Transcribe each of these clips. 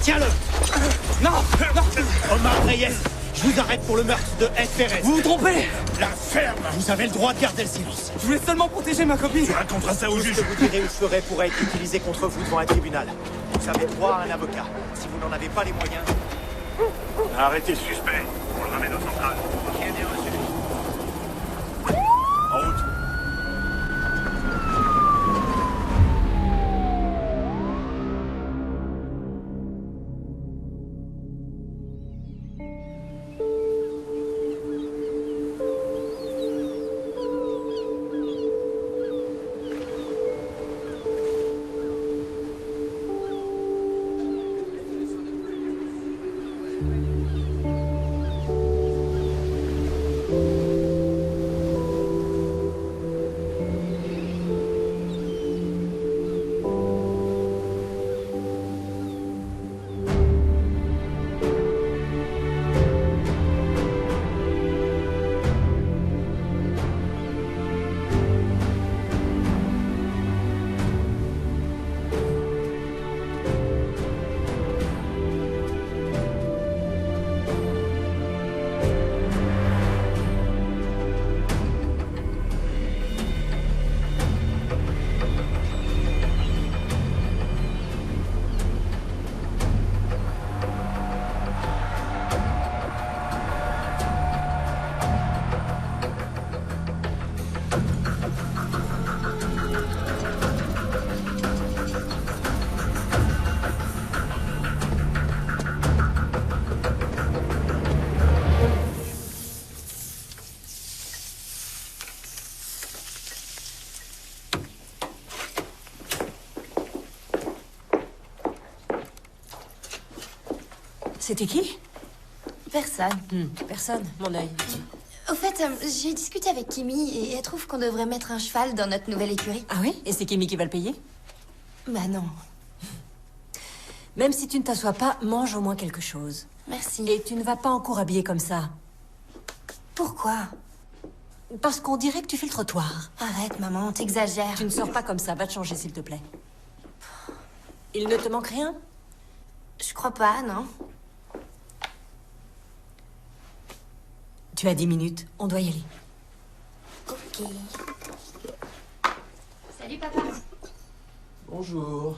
Tiens-le. Non, non. Omar Reyes, je vous arrête pour le meurtre de Ed Perez. Vous vous trompez. La ferme. Vous avez le droit de garder le silence. Je voulais seulement protéger ma copine. Tu raconteras ça au juge. Ce que vous direz ou ferez pourra être utilisé contre vous devant un tribunal. Vous avez droit à un avocat. Si vous n'en avez pas les moyens... Arrêtez ce suspect. On le ramène au central. Ok, bien reçu. En route. C'était qui? Personne. Personne, mon œil. Au fait, j'ai discuté avec Kimi et elle trouve qu'on devrait mettre un cheval dans notre nouvelle écurie. Ah oui? Et c'est Kimi qui va le payer? Bah non. Même si tu ne t'assois pas, mange au moins quelque chose. Merci. Et tu ne vas pas en cours habillé comme ça. Pourquoi? Parce qu'on dirait que tu fais le trottoir. Arrête, maman, t'exagères. Tu ne sors pas comme ça, va te changer s'il te plaît. Il ne te manque rien? Je crois pas, non. Tu as 10 minutes, on doit y aller. Ok. Salut, papa. Bonjour.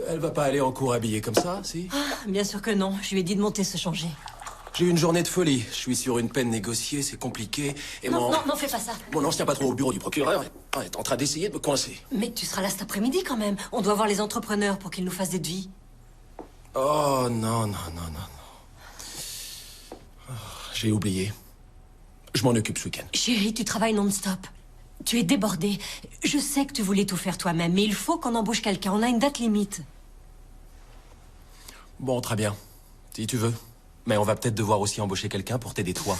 Elle va pas aller en cours habillée comme ça, si? Bien sûr que non, je lui ai dit de monter se changer. J'ai eu une journée de folie. Je suis sur une peine négociée, c'est compliqué. Et Non, non, fais pas ça. mon ancien patron au bureau du procureur est en train d'essayer de me coincer. Mais tu seras là cet après-midi quand même. On doit voir les entrepreneurs pour qu'ils nous fassent des devis. Oh, non, non, non, non, non. Oh, j'ai oublié. Je m'en occupe ce week-end. Chérie, tu travailles non-stop. Tu es débordée. Je sais que tu voulais tout faire toi-même, mais il faut qu'on embauche quelqu'un. On a une date limite. Bon, très bien. Si tu veux. Mais on va peut-être devoir aussi embaucher quelqu'un pour t'aider toi.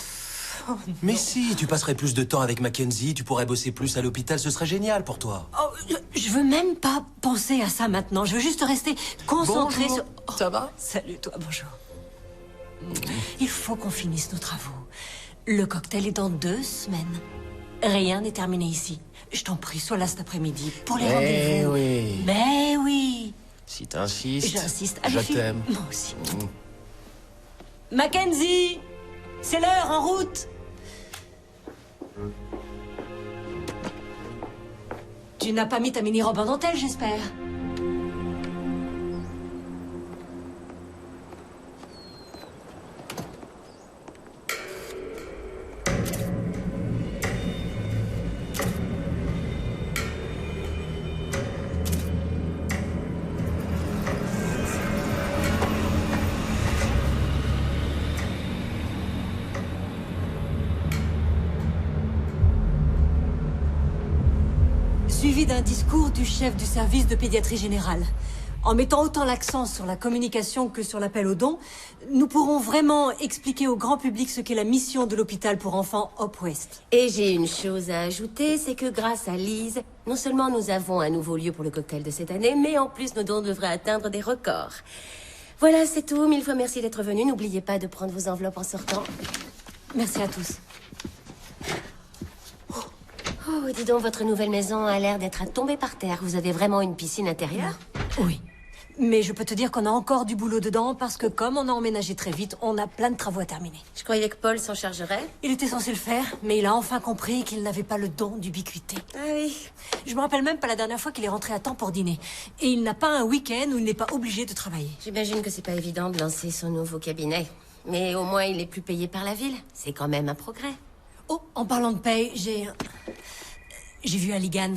Oh, mais si, tu passerais plus de temps avec Mackenzie, tu pourrais bosser plus à l'hôpital, ce serait génial pour toi. Oh, je veux même pas penser à ça maintenant. Je veux juste rester concentrée Bonjour. sur... Oh, Ça va? Salut toi, bonjour. Il faut qu'on finisse nos travaux. Le cocktail est dans 2 semaines. Rien n'est terminé ici. Je t'en prie, sois là cet après-midi pour les rendez-vous. Oui. Mais oui. Si t'insistes. J'insiste. Je Allez, file. t'aime. Moi aussi. Mackenzie, c'est l'heure, en route. Tu n'as pas mis ta mini-robe en dentelle, j'espère. Suivi d'un discours du chef du service de pédiatrie générale. En mettant autant l'accent sur la communication que sur l'appel aux dons, nous pourrons vraiment expliquer au grand public ce qu'est la mission de l'hôpital pour enfants Hope West. Et j'ai une chose à ajouter, c'est que grâce à Lise, non seulement nous avons un nouveau lieu pour le cocktail de cette année, mais en plus nos dons devraient atteindre des records. Voilà, c'est tout. 1000 fois merci d'être venu. N'oubliez pas de prendre vos enveloppes en sortant. Merci à tous. Oh, dis donc, votre nouvelle maison a l'air d'être à tomber par terre. Vous avez vraiment une piscine intérieure? Oui. Mais je peux te dire qu'on a encore du boulot dedans parce que comme on a emménagé très vite, on a plein de travaux à terminer. Je croyais que Paul s'en chargerait. Il était censé le faire, mais il a enfin compris qu'il n'avait pas le don d'ubiquité. Ah oui. Je me rappelle même pas la dernière fois qu'il est rentré à temps pour dîner. Et il n'a pas un week-end où il n'est pas obligé de travailler. J'imagine que c'est pas évident de lancer son nouveau cabinet. Mais au moins, il est plus payé par la ville. C'est quand même un progrès. Oh, en parlant de paye, j'ai vu Aligan.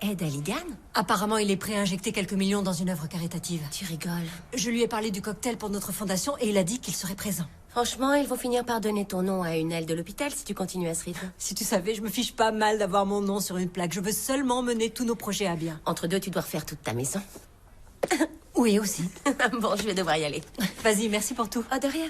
Ed Halligan? Apparemment, il est prêt à injecter quelques millions dans une œuvre caritative. Tu rigoles. Je lui ai parlé du cocktail pour notre fondation et il a dit qu'il serait présent. Franchement, ils vont finir par donner ton nom à une aile de l'hôpital si tu continues à ce rythme. Si tu savais, je me fiche pas mal d'avoir mon nom sur une plaque. Je veux seulement mener tous nos projets à bien. Entre deux, tu dois refaire toute ta maison. Oui, aussi. Bon, je vais devoir y aller. Vas-y, merci pour tout. Oh, de rien.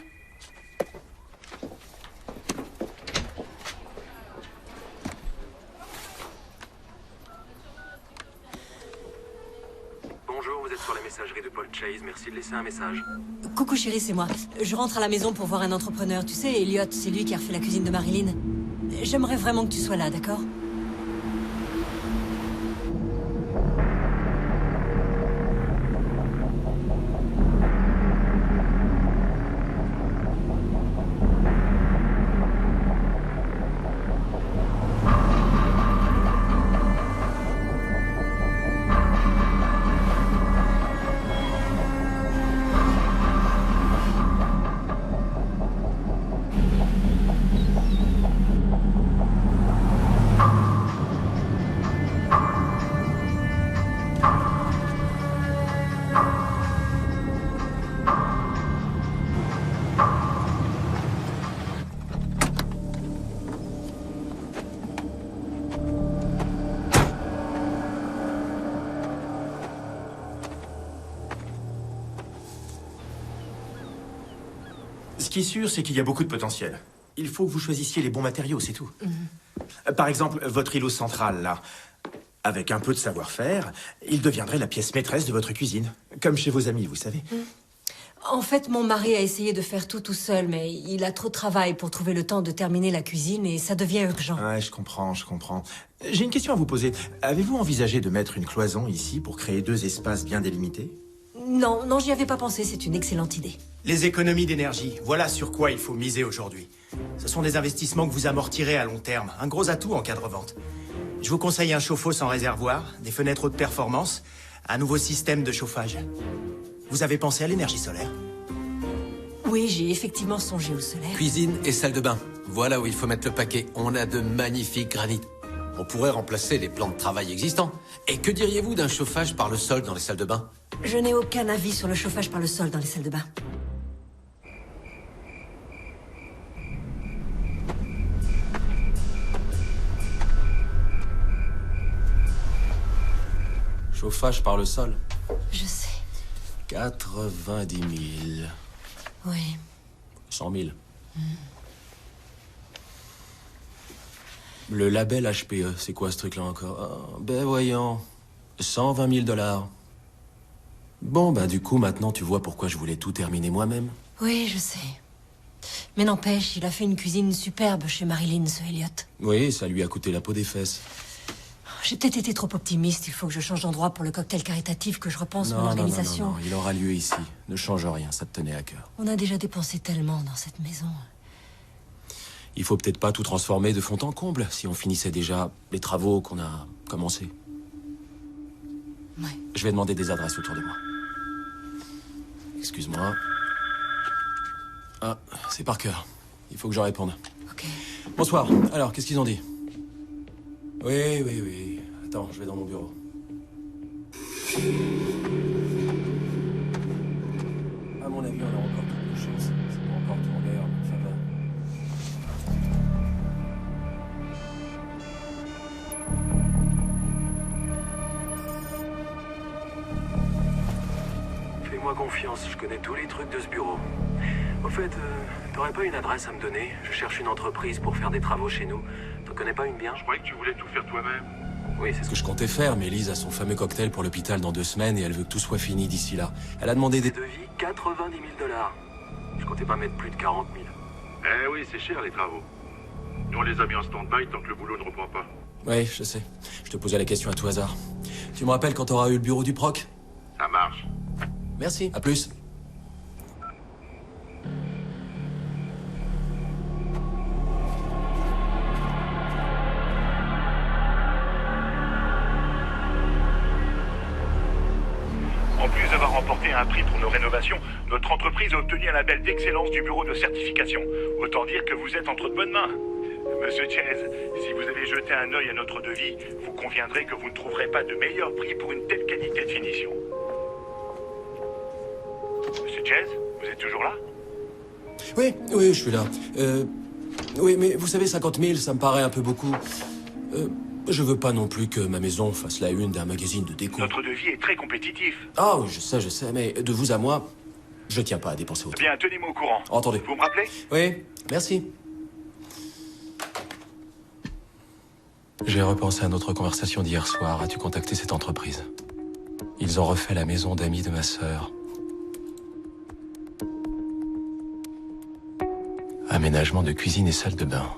Bonjour, vous êtes sur la messagerie de Paul Chase. Merci de laisser un message. Coucou chérie, c'est moi. Je rentre à la maison pour voir un entrepreneur. Tu sais, Elliot, c'est lui qui a refait la cuisine de Marilyn. J'aimerais vraiment que tu sois là, d'accord? Ce qui est sûr, c'est qu'il y a beaucoup de potentiel. Il faut que vous choisissiez les bons matériaux, c'est tout. Par exemple, votre îlot central, là. Avec un peu de savoir-faire, il deviendrait la pièce maîtresse de votre cuisine. Comme chez vos amis, vous savez. En fait, mon mari a essayé de faire tout seul, mais il a trop de travail pour trouver le temps de terminer la cuisine et ça devient urgent. Ouais, je comprends, je comprends. J'ai une question à vous poser. Avez-vous envisagé de mettre une cloison ici pour créer deux espaces bien délimités? Non, j'y avais pas pensé, c'est une excellente idée. Les économies d'énergie, voilà sur quoi il faut miser aujourd'hui. Ce sont des investissements que vous amortirez à long terme, un gros atout en cas de revente. Je vous conseille un chauffe-eau sans réservoir, des fenêtres haute performance, un nouveau système de chauffage. Vous avez pensé à l'énergie solaire? Oui, j'ai effectivement songé au solaire. Cuisine et salle de bain. Voilà où il faut mettre le paquet. On a de magnifiques granits. On pourrait remplacer les plans de travail existants. Et que diriez-vous d'un chauffage par le sol dans les salles de bain? Je n'ai aucun avis sur le chauffage par le sol dans les salles de bain. Chauffage par le sol. Je sais. 90 000. Oui. 100 000. Le label HPE, c'est quoi ce truc-là encore? Ben voyons. 120 000 $. Bon, bah du coup, maintenant, tu vois pourquoi je voulais tout terminer moi-même. Oui, je sais. Mais n'empêche, il a fait une cuisine superbe chez Marilyn, ce Elliot. Oui, ça lui a coûté la peau des fesses. J'ai peut-être été trop optimiste. Il faut que je change d'endroit pour le cocktail caritatif, que je repense mon organisation. Non, il aura lieu ici. Ne change rien, ça te tenait à cœur. On a déjà dépensé tellement dans cette maison. Il faut peut-être pas tout transformer de fond en comble, si on finissait déjà les travaux qu'on a commencés. Ouais. Je vais demander des adresses autour de moi. Excuse-moi. Ah, c'est Parker. Il faut que je réponde. Ok. Bonsoir. Alors, qu'est-ce qu'ils ont dit? Oui. Attends, je vais dans mon bureau. À mon avis, on a encore toute de chance. C'est pas encore tout en l'air, mais ça va. Fais-moi confiance, je connais tous les trucs de ce bureau. Au fait, t'aurais pas une adresse à me donner? Je cherche une entreprise pour faire des travaux chez nous. T'en connais pas une bien? Je croyais que tu voulais tout faire toi-même. Oui, c'est C'est ce ce que je comptais faire, mais Lise a son fameux cocktail pour l'hôpital dans 2 semaines et elle veut que tout soit fini d'ici là. Elle a demandé des... devis, 90 000 $. Je comptais pas mettre plus de 40 000. Eh oui, c'est cher les travaux. Nous, on les a mis en stand-by tant que le boulot ne reprend pas. Oui, je sais. Je te posais la question à tout hasard. Tu me rappelles quand t'auras eu le bureau du proc? Ça marche. Merci, à plus. En plus d'avoir remporté un prix pour nos rénovations, notre entreprise a obtenu un label d'excellence du bureau de certification. Autant dire que vous êtes entre de bonnes mains. Monsieur Chase, si vous avez jeté un œil à notre devis, vous conviendrez que vous ne trouverez pas de meilleur prix pour une telle qualité de finition. Monsieur Chase, vous êtes toujours là? Oui, je suis là. Oui, mais vous savez, 50 000, ça me paraît un peu beaucoup. Je veux pas non plus que ma maison fasse la une d'un magazine de déco. Notre devis est très compétitif. Ah oui, je sais, mais de vous à moi, je tiens pas à dépenser autant. Bien, tenez-moi au courant. Entendez. Vous me rappelez? Oui, merci. J'ai repensé à notre conversation d'hier soir. As-tu contacté cette entreprise? Ils ont refait la maison d'amis de ma sœur. Aménagement de cuisine et salle de bain.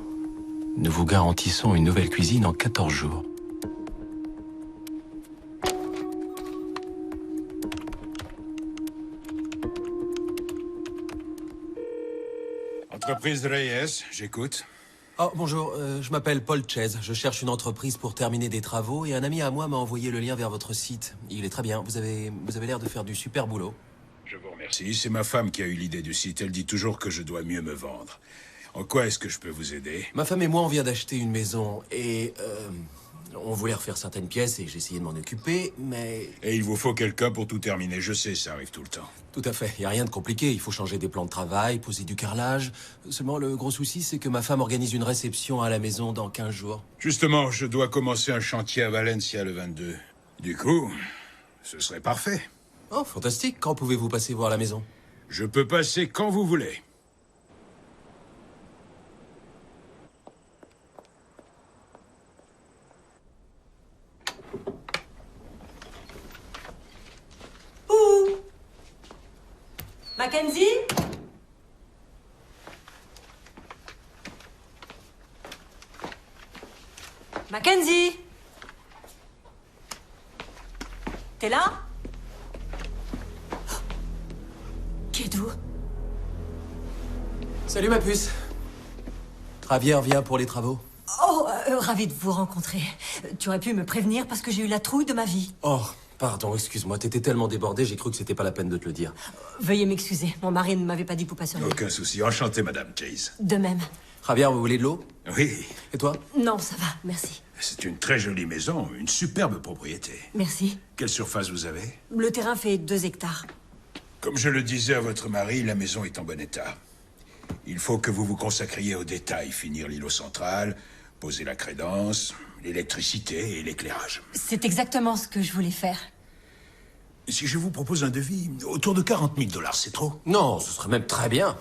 Nous vous garantissons une nouvelle cuisine en 14 jours. Entreprise Reyes, j'écoute. Oh, bonjour, je m'appelle Paul Chase. Je cherche une entreprise pour terminer des travaux et un ami à moi m'a envoyé le lien vers votre site. Il est très bien, vous avez l'air de faire du super boulot. Je vous remercie. C'est ma femme qui a eu l'idée du site. Elle dit toujours que je dois mieux me vendre. En quoi est-ce que je peux vous aider? Ma femme et moi, on vient d'acheter une maison et on voulait refaire certaines pièces et j'ai essayé de m'en occuper, mais... Et il vous faut quelqu'un pour tout terminer. Je sais, ça arrive tout le temps. Tout à fait, il n'y a rien de compliqué. Il faut changer des plans de travail, poser du carrelage. Seulement, le gros souci, c'est que ma femme organise une réception à la maison dans 15 jours. Justement, je dois commencer un chantier à Valencia le 22. Du coup, ce serait parfait. Oh, fantastique. Quand pouvez-vous passer voir la maison? Je peux passer quand vous voulez. Mackenzie? Mackenzie? T'es là? Qui êtes-vous? Salut ma puce. Javier vient pour les travaux. Oh, ravi de vous rencontrer. Tu aurais pu me prévenir parce que j'ai eu la trouille de ma vie. Oh, pardon, excuse-moi, t'étais tellement débordé, j'ai cru que c'était pas la peine de te le dire. Veuillez m'excuser, mon mari ne m'avait pas dit pour sur Aucun souci. Enchanté, Madame Chase. De même. Javier, vous voulez de l'eau? Oui. Et toi? Non, ça va, merci. C'est une très jolie maison, une superbe propriété. Merci. Quelle surface vous avez? Le terrain fait 2 hectares. Comme je le disais à votre mari, la maison est en bon état. Il faut que vous vous consacriez aux détails, finir l'îlot central, poser la crédence, l'électricité et l'éclairage. C'est exactement ce que je voulais faire. Si je vous propose un devis, autour de 40 000 $, c'est trop? Non, ce serait même très bien.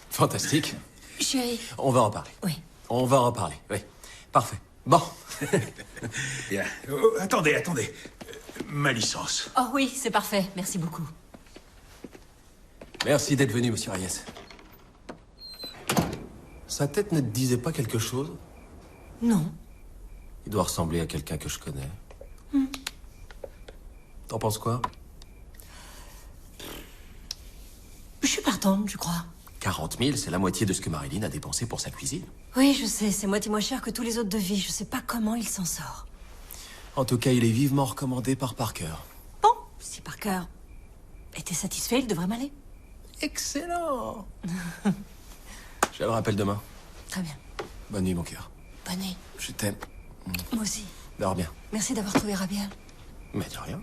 Fantastique. Chérie. On va en parler. Oui. On va en parler, oui. Parfait. Bon. Bien. Oh, attendez. Ma licence. Oh oui, c'est parfait. Merci beaucoup. Merci d'être venu, monsieur Reyes. Sa tête ne te disait pas quelque chose? Non. Il doit ressembler à quelqu'un que je connais. T'en penses quoi? Je suis partante, je crois. 40 000, c'est la moitié de ce que Marilyn a dépensé pour sa cuisine. Oui, je sais, c'est moitié moins cher que tous les autres devis. Je sais pas comment il s'en sort. En tout cas, il est vivement recommandé par Parker. Bon, si Parker était satisfait, il devrait m'aller. Excellent. Je le rappelle demain. Très bien. Bonne nuit, mon cœur. Bonne nuit. Je t'aime. Moi aussi. Dors bien. Merci d'avoir trouvé Rabia. Mais de rien.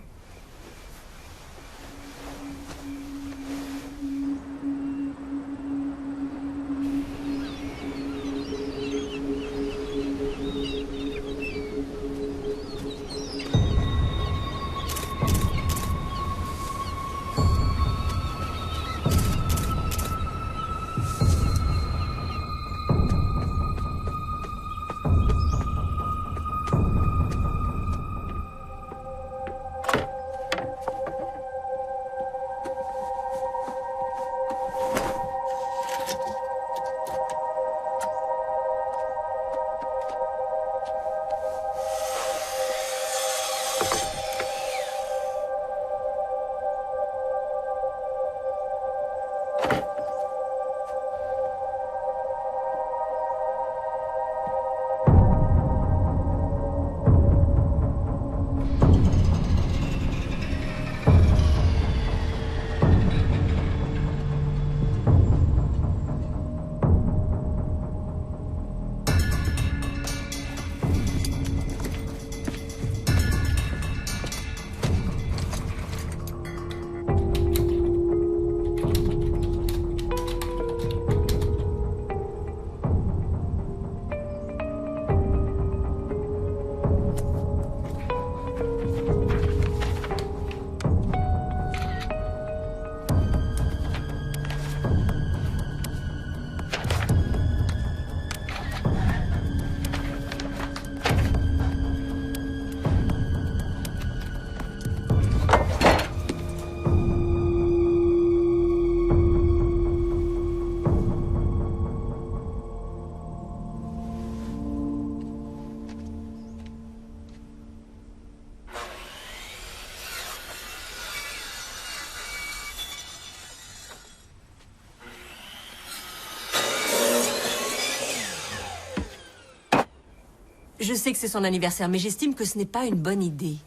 Je sais que c'est son anniversaire, mais j'estime que ce n'est pas une bonne idée.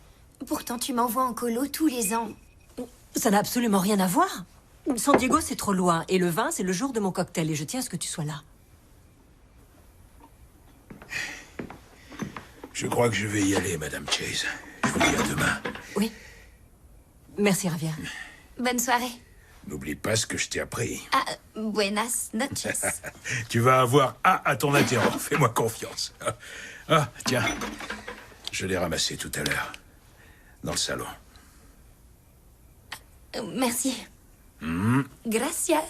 Pourtant, tu m'envoies en colo tous les ans. Ça n'a absolument rien à voir. San Diego, c'est trop loin. Et le 20, c'est le jour de mon cocktail. Et je tiens à ce que tu sois là. Je crois que je vais y aller, Madame Chase. Je vous dis à demain. Oui. Merci, Javier. Bonne soirée. N'oublie pas ce que je t'ai appris. Ah, buenas noches. Tu vas avoir A à ton interro. Fais-moi confiance. Ah, tiens. Je l'ai ramassé tout à l'heure. Dans le salon. Merci. Gracias.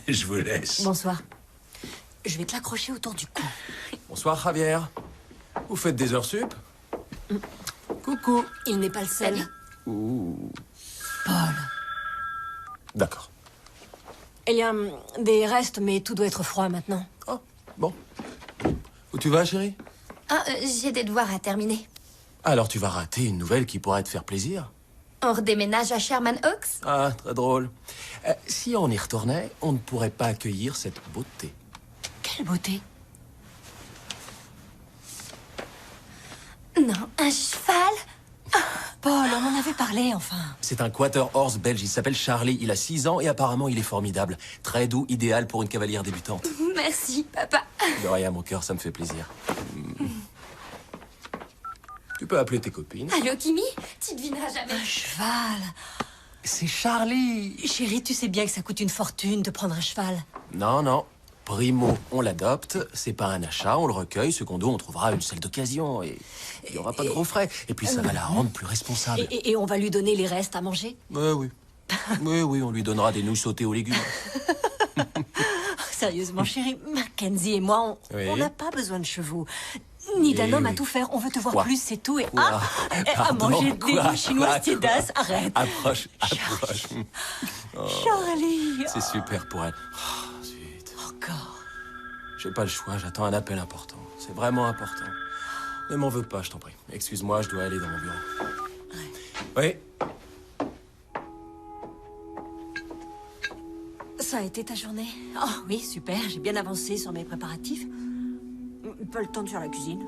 Je vous laisse. Bonsoir. Je vais te l'accrocher autour du cou. Bonsoir, Javier. Vous faites des heures sup? Coucou. Il n'est pas le seul. Salut. Paul. D'accord. Il y a des restes, mais tout doit être froid maintenant. Oh, bon. Où tu vas, chérie? Ah, j'ai des devoirs à terminer. Alors tu vas rater une nouvelle qui pourrait te faire plaisir. On redéménage à Sherman Oaks? Ah, très drôle. Si on y retournait, on ne pourrait pas accueillir cette beauté. Quelle beauté. Non, un cheval? Paul, on en avait parlé, enfin. C'est un quarter horse belge, il s'appelle Charlie, il a 6 ans et apparemment il est formidable. Très doux, idéal pour une cavalière débutante. Merci, papa. De rien, mon cœur, ça me fait plaisir. Tu peux appeler tes copines. Allô, Kimi? Tu devineras jamais. Un cheval. C'est Charlie. Chérie, tu sais bien que ça coûte une fortune de prendre un cheval. Non, non. Primo, on l'adopte, c'est pas un achat, on le recueille. Secondo, on trouvera une selle d'occasion et il n'y aura pas de gros frais. Et puis ça va la rendre plus responsable. Et on va lui donner les restes à manger? Oui. Oui, on lui donnera des nouilles sautées aux légumes. Sérieusement, chérie, Mackenzie et moi, Oui. on n'a pas besoin de chevaux. Ni d'un homme à tout faire. On veut te voir Quoi? plus, c'est tout. Et Quoi? à Pardon, manger des quoi? nouilles chinoises Quoi? tiédasses. Arrête. Approche. Charlie. C'est super pour elle. Oh, zut. Encore. J'ai pas le choix, j'attends un appel important. C'est vraiment important. Ne m'en veux pas, je t'en prie. Excuse-moi, je dois aller dans mon bureau. Oui. Ça a été ta journée? Oh oui, super. J'ai bien avancé sur mes préparatifs. Pas le temps de faire la cuisine.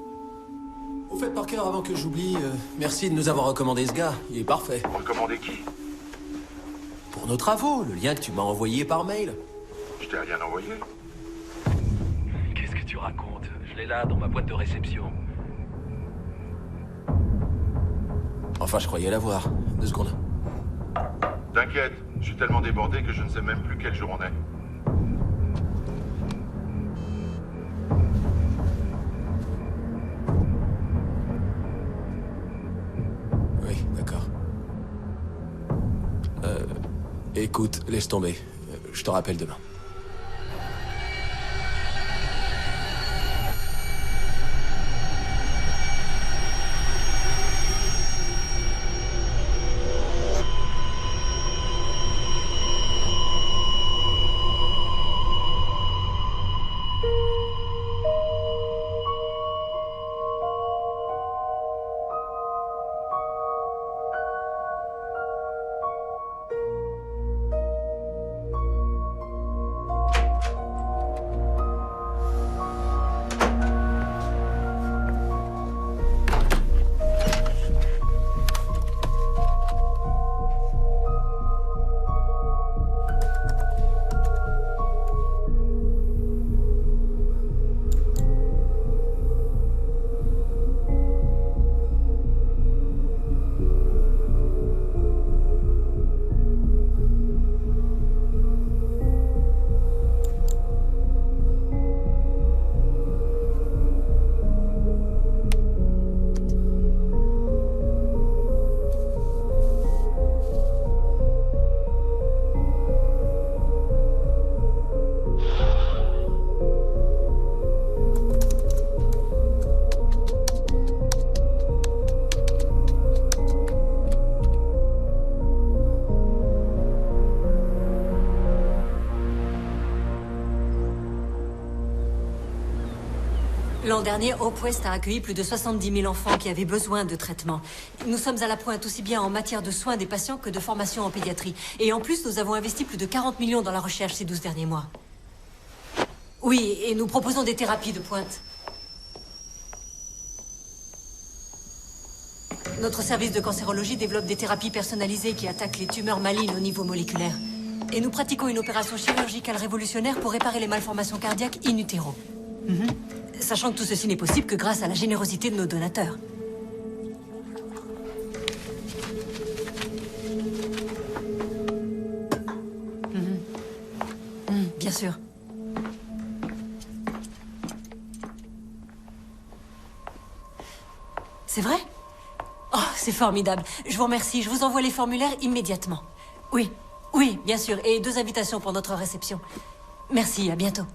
Au fait, Parker, avant que j'oublie, merci de nous avoir recommandé ce gars. Il est parfait. Recommandez qui? Pour nos travaux, le lien que tu m'as envoyé par mail. Je t'ai rien envoyé. Qu'est-ce que tu racontes? Je l'ai là, dans ma boîte de réception. Enfin, je croyais l'avoir. 2 secondes. T'inquiète, je suis tellement débordé que je ne sais même plus quel jour on est. Oui, d'accord. Écoute, laisse tomber. Je te rappelle demain. L'an dernier, Hope West a accueilli plus de 70 000 enfants qui avaient besoin de traitement. Nous sommes à la pointe aussi bien en matière de soins des patients que de formation en pédiatrie. Et en plus, nous avons investi plus de 40 millions dans la recherche ces 12 derniers mois. Oui, et nous proposons des thérapies de pointe. Notre service de cancérologie développe des thérapies personnalisées qui attaquent les tumeurs malignes au niveau moléculaire. Et nous pratiquons une opération chirurgicale révolutionnaire pour réparer les malformations cardiaques in utero. Sachant que tout ceci n'est possible que grâce à la générosité de nos donateurs. Bien sûr. C'est vrai? Oh, c'est formidable. Je vous remercie. Je vous envoie les formulaires immédiatement. Oui, oui, bien sûr. Et 2 invitations pour notre réception. Merci, à bientôt.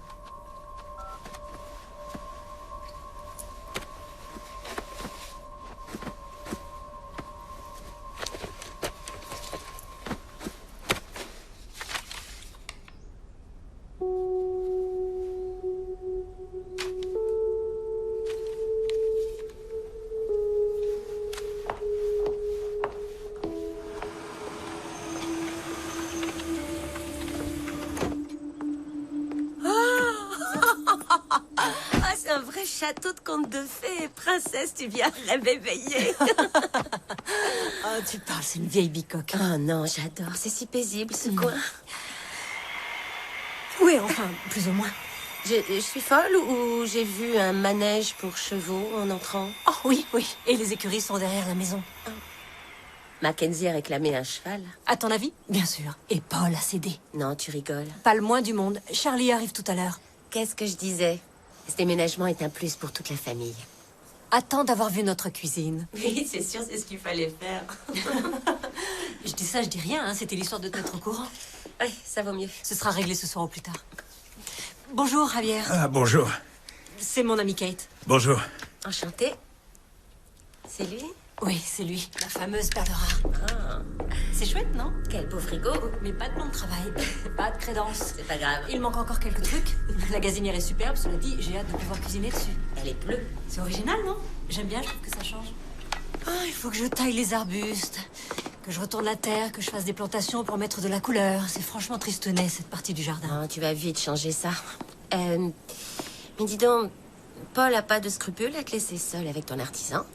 Château de conte de fées, princesse, tu viens réveiller. Oh, tu parles, c'est une vieille bicoque. Oh non, j'adore, c'est si paisible ce coin. Oui, enfin, plus ou moins. Je suis folle ou j'ai vu un manège pour chevaux en entrant? Oh oui, oui, et les écuries sont derrière la maison. Oh. Mackenzie a réclamé un cheval. À ton avis? Bien sûr. Et Paul a cédé. Non, tu rigoles. Pas le moins du monde. Charlie arrive tout à l'heure. Qu'est-ce que je disais? Ce déménagement est un plus pour toute la famille. Attends d'avoir vu notre cuisine. Oui, c'est sûr, c'est ce qu'il fallait faire. Je dis ça, je dis rien, hein. C'était l'histoire de te mettre au courant. Oui, ça vaut mieux. Ce sera réglé ce soir au plus tard. Bonjour, Javier. Ah, bonjour. C'est mon ami Kate. Bonjour. Enchantée. C'est lui? Oui, c'est lui, la fameuse perle rare. Ah. C'est chouette, non? Quel beau frigo. Mais pas de nom de travail, pas de crédence. C'est pas grave. Il manque encore quelques trucs. La gazinière est superbe, cela dit, j'ai hâte de pouvoir cuisiner dessus. Elle est bleue. C'est original, non? J'aime bien, je trouve que ça change. Ah, il faut que je taille les arbustes, que je retourne la terre, que je fasse des plantations pour mettre de la couleur. C'est franchement tristonnet, cette partie du jardin. Oh, tu vas vite changer ça. Mais dis donc, Paul a pas de scrupules à te laisser seul avec ton artisan?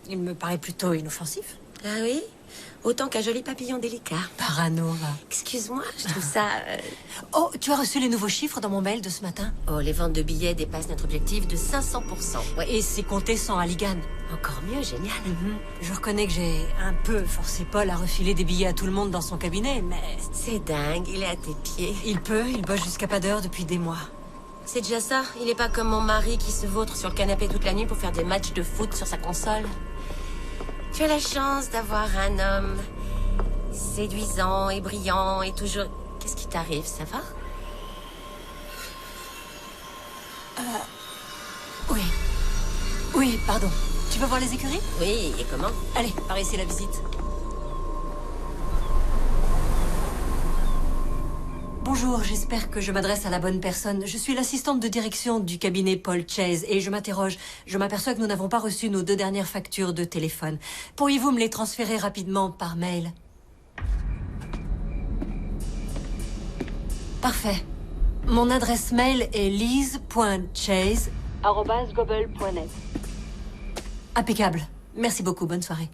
Il me paraît plutôt inoffensif. Ah oui? Autant qu'un joli papillon délicat. Parano, va. Excuse-moi, je trouve ça... Oh, tu as reçu les nouveaux chiffres dans mon mail de ce matin? Oh, les ventes de billets dépassent notre objectif de 500%. Ouais, et c'est compté sans Halligan. Encore mieux, génial. Je reconnais que j'ai un peu forcé Paul à refiler des billets à tout le monde dans son cabinet, mais... C'est dingue, il est à tes pieds. Il bosse jusqu'à pas d'heure depuis des mois. C'est déjà ça, il est pas comme mon mari qui se vautre sur le canapé toute la nuit pour faire des matchs de foot sur sa console. Tu as la chance d'avoir un homme séduisant et brillant et toujours... Qu'est-ce qui t'arrive, ça va? Oui. Oui, pardon. Tu veux voir les écuries? Oui, et comment? Allez, par ici la visite. Bonjour, j'espère que je m'adresse à la bonne personne. Je suis l'assistante de direction du cabinet Paul Chase et je m'interroge. Je m'aperçois que nous n'avons pas reçu nos 2 dernières factures de téléphone. Pourriez-vous me les transférer rapidement par mail? Parfait. Mon adresse mail est lise.chase@gobel.net. Impeccable. Merci beaucoup, bonne soirée.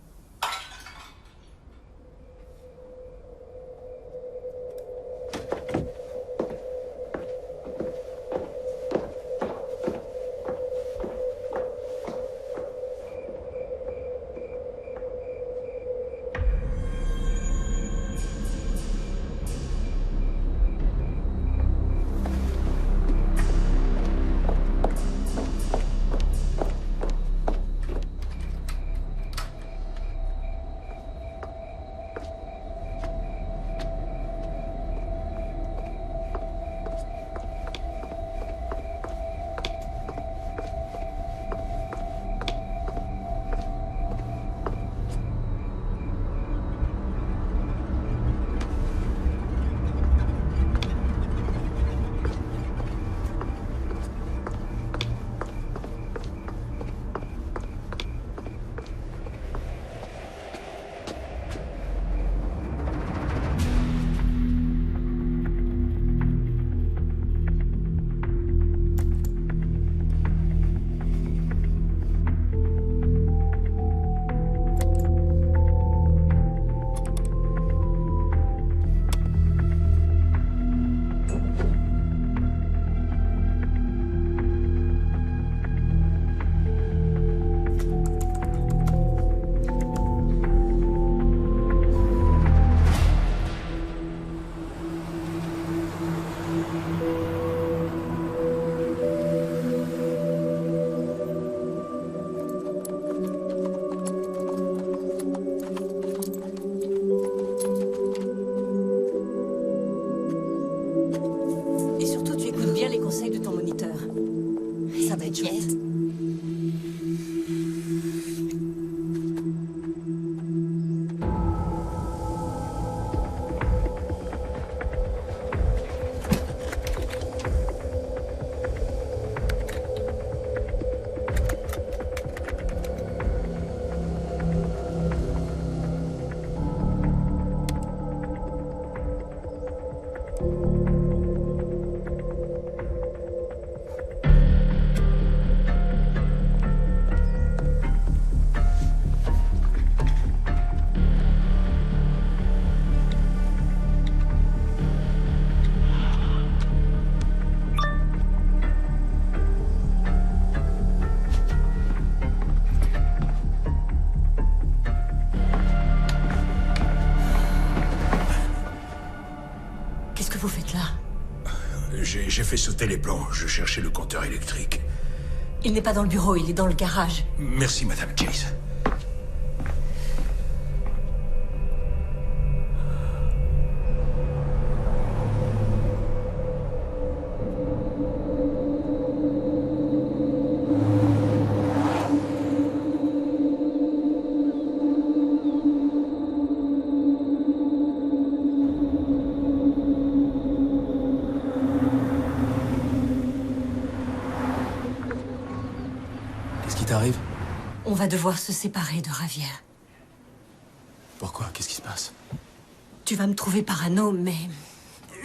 conseils de ton moniteur. Ça va être chouette. Qu'est-ce que vous faites là? J'ai fait sauter les plombs. Je cherchais le compteur électrique. Il n'est pas dans le bureau, il est dans le garage. Merci, Madame Chase. Qu'est-ce qui t'arrive? On va devoir se séparer de Javier. Pourquoi? Qu'est-ce qui se passe? Tu vas me trouver parano, mais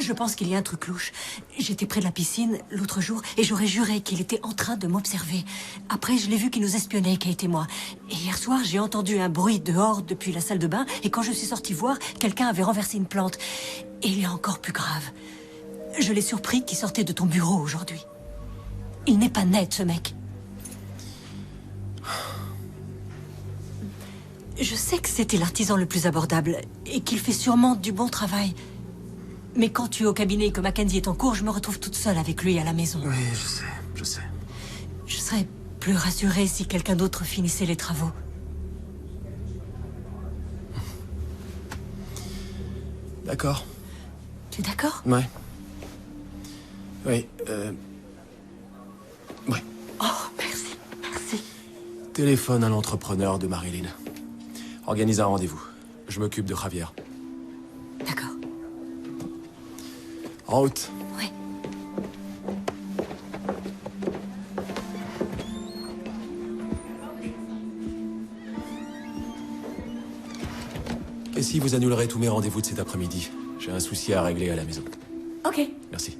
je pense qu'il y a un truc louche. J'étais près de la piscine l'autre jour et j'aurais juré qu'il était en train de m'observer. Après, je l'ai vu qu'il nous espionnait, Kate et moi. Et hier soir, j'ai entendu un bruit dehors depuis la salle de bain et quand je suis sortie voir, quelqu'un avait renversé une plante. Et il est encore plus grave. Je l'ai surpris qu'il sortait de ton bureau aujourd'hui. Il n'est pas net, ce mec. Je sais que c'était l'artisan le plus abordable et qu'il fait sûrement du bon travail. Mais quand tu es au cabinet et que Mackenzie est en cours, je me retrouve toute seule avec lui à la maison. Oui, je sais. Je serais plus rassurée si quelqu'un d'autre finissait les travaux. D'accord. Tu es d'accord? Ouais. Oui, ouais. Oh, merci, merci. Téléphone à l'entrepreneur de Marilyn. Organise un rendez-vous. Je m'occupe de Javier. D'accord. En route. Ouais. Et si vous annulerez tous mes rendez-vous de cet après-midi? J'ai un souci à régler à la maison. Ok. Merci.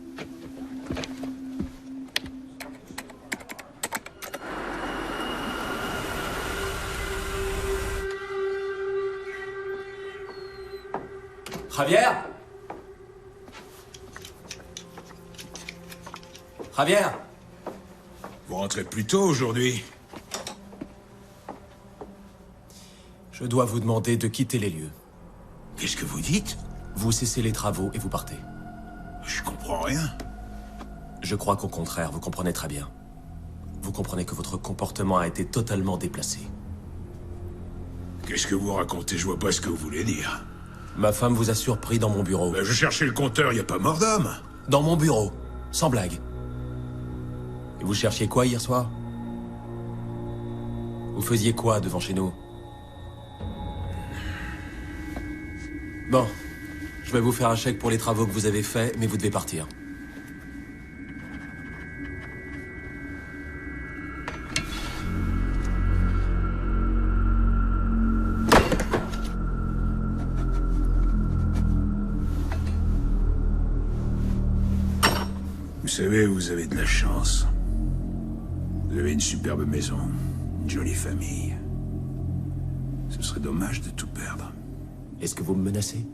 Javier? Javier? Vous rentrez plus tôt aujourd'hui. Je dois vous demander de quitter les lieux. Qu'est-ce que vous dites? Vous cessez les travaux et vous partez. Je comprends rien. Je crois qu'au contraire, vous comprenez très bien. Vous comprenez que votre comportement a été totalement déplacé. Qu'est-ce que vous racontez? Je vois pas ce que vous voulez dire. Ma femme vous a surpris dans mon bureau. Ben, je cherchais le compteur, y a pas mort d'homme. Dans mon bureau, sans blague. Et vous cherchiez quoi hier soir? Vous faisiez quoi devant chez nous? Bon, je vais vous faire un chèque pour les travaux que vous avez faits, mais vous devez partir. Vous savez, vous avez de la chance. Vous avez une superbe maison, une jolie famille. Ce serait dommage de tout perdre. Est-ce que vous me menacez?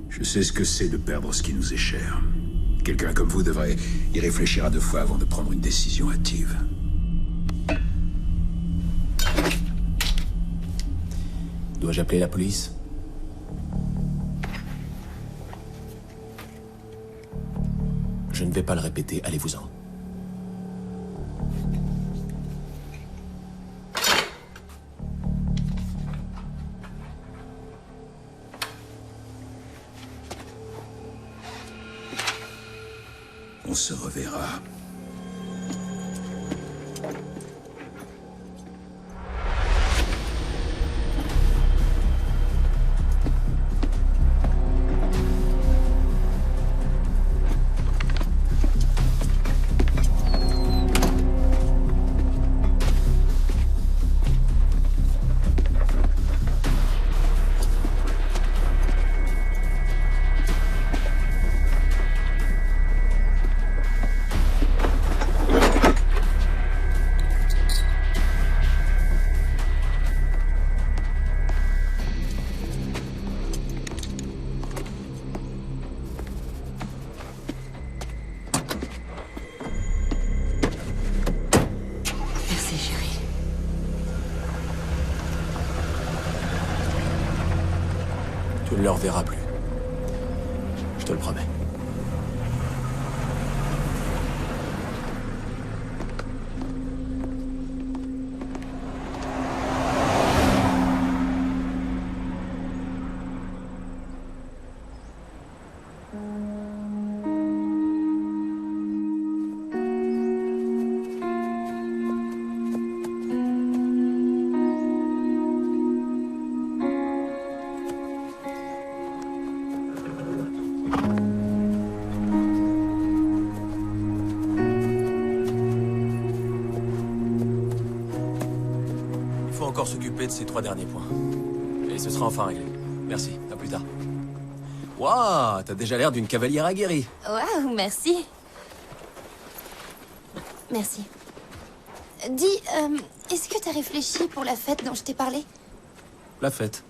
Je sais ce que c'est de perdre ce qui nous est cher. Quelqu'un comme vous devrait y réfléchir à 2 fois avant de prendre une décision hâtive. Dois-je appeler la police? Je ne vais pas le répéter, allez-vous-en. On se reverra. Merci, chérie. Tu ne le reverras plus. Je te le promets. Il faut encore s'occuper de ces 3 derniers points. Et ce sera enfin réglé. Merci, à plus tard. Waouh, t'as déjà l'air d'une cavalière aguerrie. Waouh, merci. Merci. Dis, est-ce que t'as réfléchi pour la fête dont je t'ai parlé? La fête.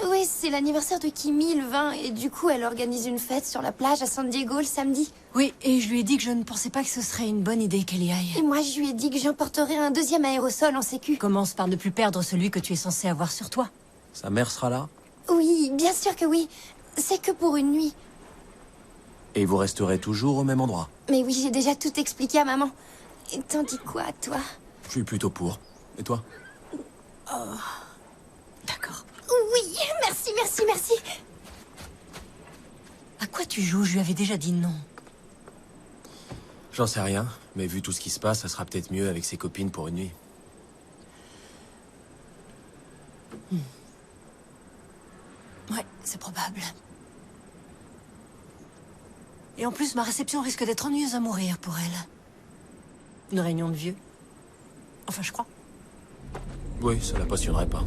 Oui, c'est l'anniversaire de Kimi le 20, et du coup, elle organise une fête sur la plage à San Diego le samedi. Oui, et je lui ai dit que je ne pensais pas que ce serait une bonne idée qu'elle y aille. Et moi, je lui ai dit que j'emporterais un 2e aérosol en sécu. Commence par ne plus perdre celui que tu es censé avoir sur toi. Sa mère sera là. Oui, bien sûr que oui. C'est que pour une nuit. Et vous resterez toujours au même endroit. Mais oui, j'ai déjà tout expliqué à maman. Et t'en dis quoi, toi? Je suis plutôt pour. Et toi? D'accord. Oui, merci, merci, merci. À quoi tu joues? Je lui avais déjà dit non. J'en sais rien, mais vu tout ce qui se passe, ça sera peut-être mieux avec ses copines pour une nuit. Ouais, c'est probable. Et en plus, ma réception risque d'être ennuyeuse à mourir pour elle. Une réunion de vieux. Enfin, je crois. Oui, ça la passionnerait pas.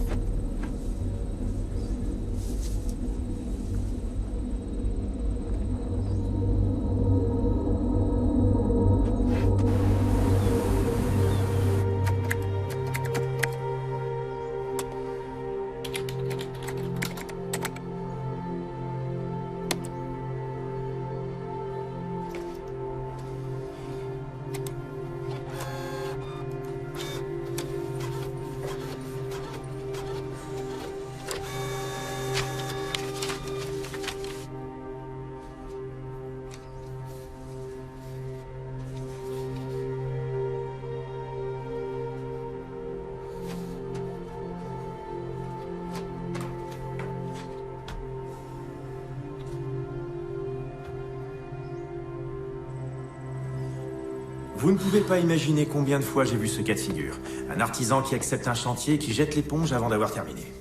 Vous ne pouvez pas imaginer combien de fois j'ai vu ce cas de figure. Un artisan qui accepte un chantier et qui jette l'éponge avant d'avoir terminé.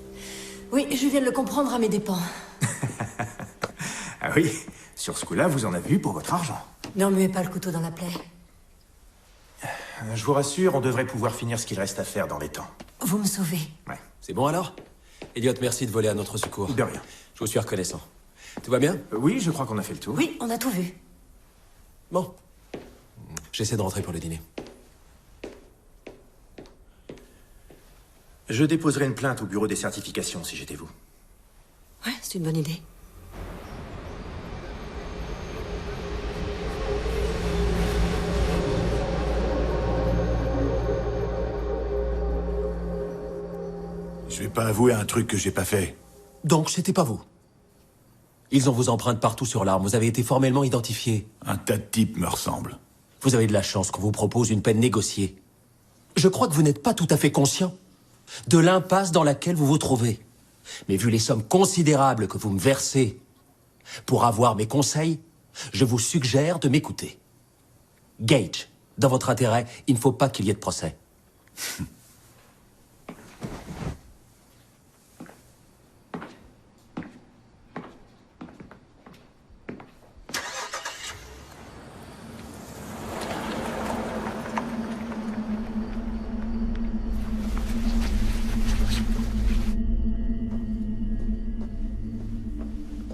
Oui, je viens de le comprendre à mes dépens. Ah oui, sur ce coup-là, vous en avez eu pour votre argent. Ne remuez pas le couteau dans la plaie. Je vous rassure, on devrait pouvoir finir ce qu'il reste à faire dans les temps. Vous me sauvez. Ouais. C'est bon alors? Elliot, merci de voler à notre secours. De rien. Je vous suis reconnaissant. Tout va bien? Oui, je crois qu'on a fait le tour. Oui, on a tout vu. Bon. J'essaie de rentrer pour le dîner. Je déposerai une plainte au bureau des certifications si j'étais vous. Ouais, c'est une bonne idée. Je vais pas avouer un truc que j'ai pas fait. Donc, c'était pas vous? Ils ont vos empreintes partout sur l'arme. Vous avez été formellement identifié. Un tas de types me ressemblent. Vous avez de la chance qu'on vous propose une peine négociée. Je crois que vous n'êtes pas tout à fait conscient de l'impasse dans laquelle vous vous trouvez. Mais vu les sommes considérables que vous me versez pour avoir mes conseils, Je vous suggère de m'écouter. Gage, dans votre intérêt, il ne faut pas qu'il y ait de procès.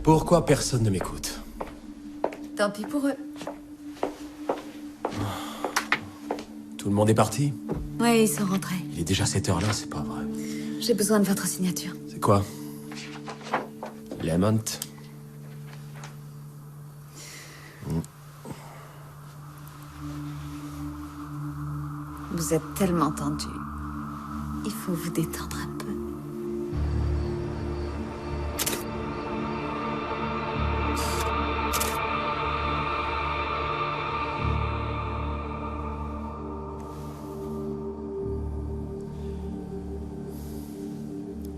Pourquoi personne ne m'écoute? Tant pis pour eux. Tout le monde est parti? Ouais, ils sont rentrés. Il est déjà 7 heures là, c'est pas vrai. J'ai besoin de votre signature. C'est quoi? Lemont. Vous êtes tellement tendu. Il faut vous détendre un peu.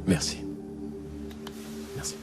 Merci. Merci.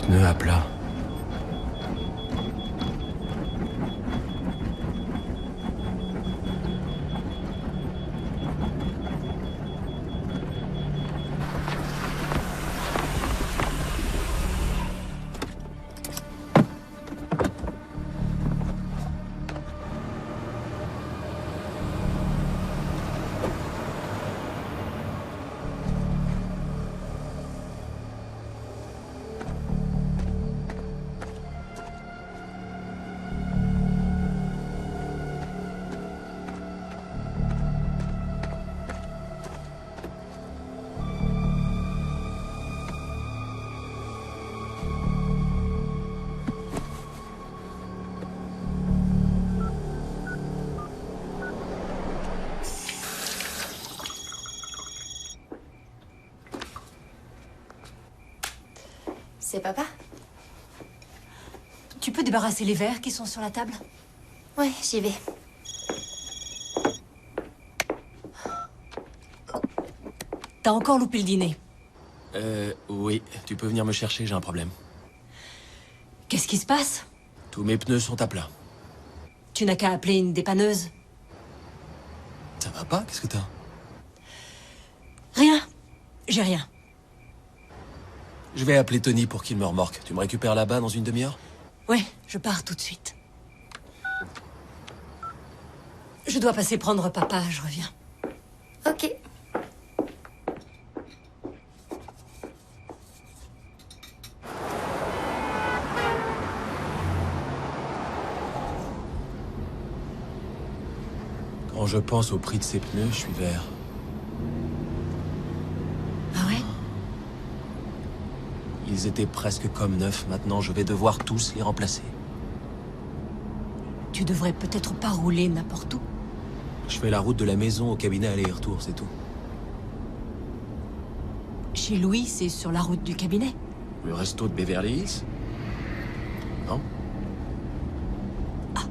Pneu à plat. C'est papa? Tu peux débarrasser les verres qui sont sur la table? Ouais, j'y vais. T'as encore loupé le dîner. Oui. Tu peux venir me chercher, j'ai un problème. Qu'est-ce qui se passe? Tous mes pneus sont à plat. Tu n'as qu'à appeler une dépanneuse. Ça va pas? Qu'est-ce que t'as? Rien. J'ai rien. Je vais appeler Tony pour qu'il me remorque. Tu me récupères là-bas dans une demi-heure? Ouais, je pars tout de suite. Je dois passer prendre papa, je reviens. Ok. Quand je pense au prix de ces pneus, je suis vert. Ah ouais? Ils étaient presque comme neufs. Maintenant, je vais devoir tous les remplacer. Tu devrais peut-être pas rouler n'importe où. Je fais la route de la maison au cabinet aller-retour, c'est tout. Chez Louis, c'est sur la route du cabinet. Le resto de Beverly Hills? Non? Ah.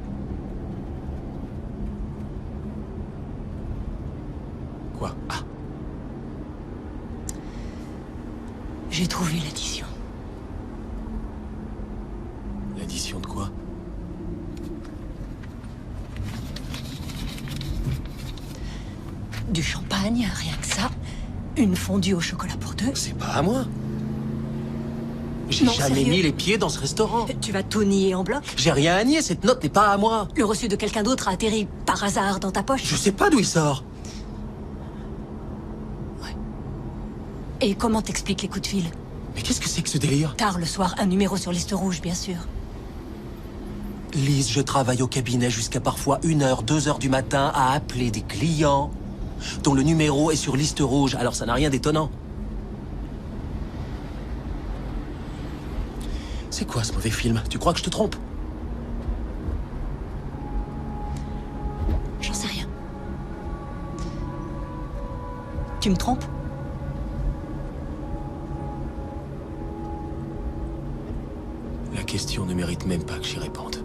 Quoi? Ah. J'ai trouvé l'addition. L'addition de quoi? Du champagne, rien que ça. Une fondue au chocolat pour deux. C'est pas à moi. J'ai Non, jamais sérieux. mis les pieds dans ce restaurant. Tu vas tout nier en bloc? J'ai rien à nier, cette note n'est pas à moi. Le reçu de quelqu'un d'autre a atterri par hasard dans ta poche? Je sais pas d'où il sort. Et comment t'expliques les coups de fil? Mais qu'est-ce que c'est que ce délire? Tard le soir, un numéro sur liste rouge, bien sûr. Lise, je travaille au cabinet jusqu'à parfois 1h, 2h du matin à appeler des clients dont le numéro est sur liste rouge, alors ça n'a rien d'étonnant. C'est quoi ce mauvais film? Tu crois que je te trompe? J'en sais rien. Tu me trompes? La question ne mérite même pas que j'y réponde.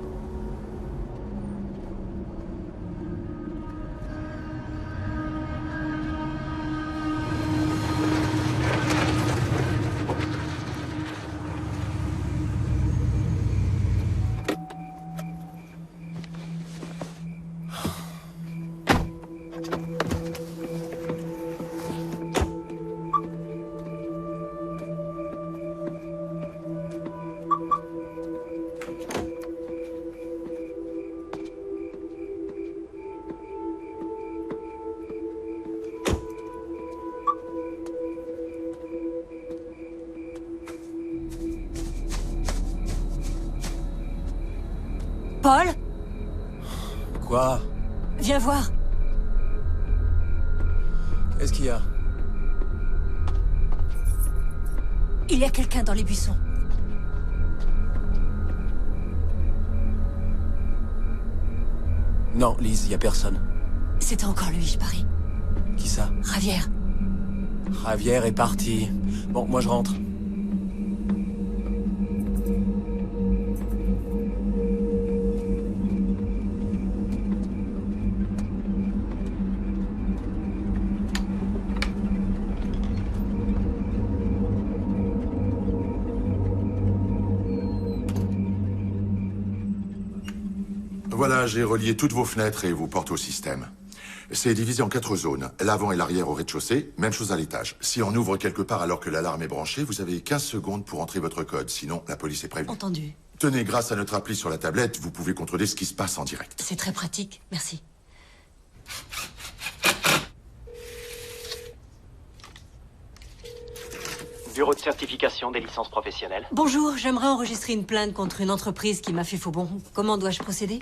Paul? Quoi? Viens voir. Qu'est-ce qu'il y a? Il y a quelqu'un dans les buissons. Non, Lise, y a personne. C'était encore lui, je parie. Qui ça? Javier. Javier est parti. Bon, moi je rentre. Voilà, j'ai relié toutes vos fenêtres et vos portes au système. C'est divisé en 4 zones, l'avant et l'arrière au rez-de-chaussée, même chose à l'étage. Si on ouvre quelque part alors que l'alarme est branchée, vous avez 15 secondes pour entrer votre code, sinon la police est prévenue. Entendu. Tenez, grâce à notre appli sur la tablette, vous pouvez contrôler ce qui se passe en direct. C'est très pratique, merci. Bureau de certification des licences professionnelles. Bonjour, j'aimerais enregistrer une plainte contre une entreprise qui m'a fait faux bon. Comment dois-je procéder?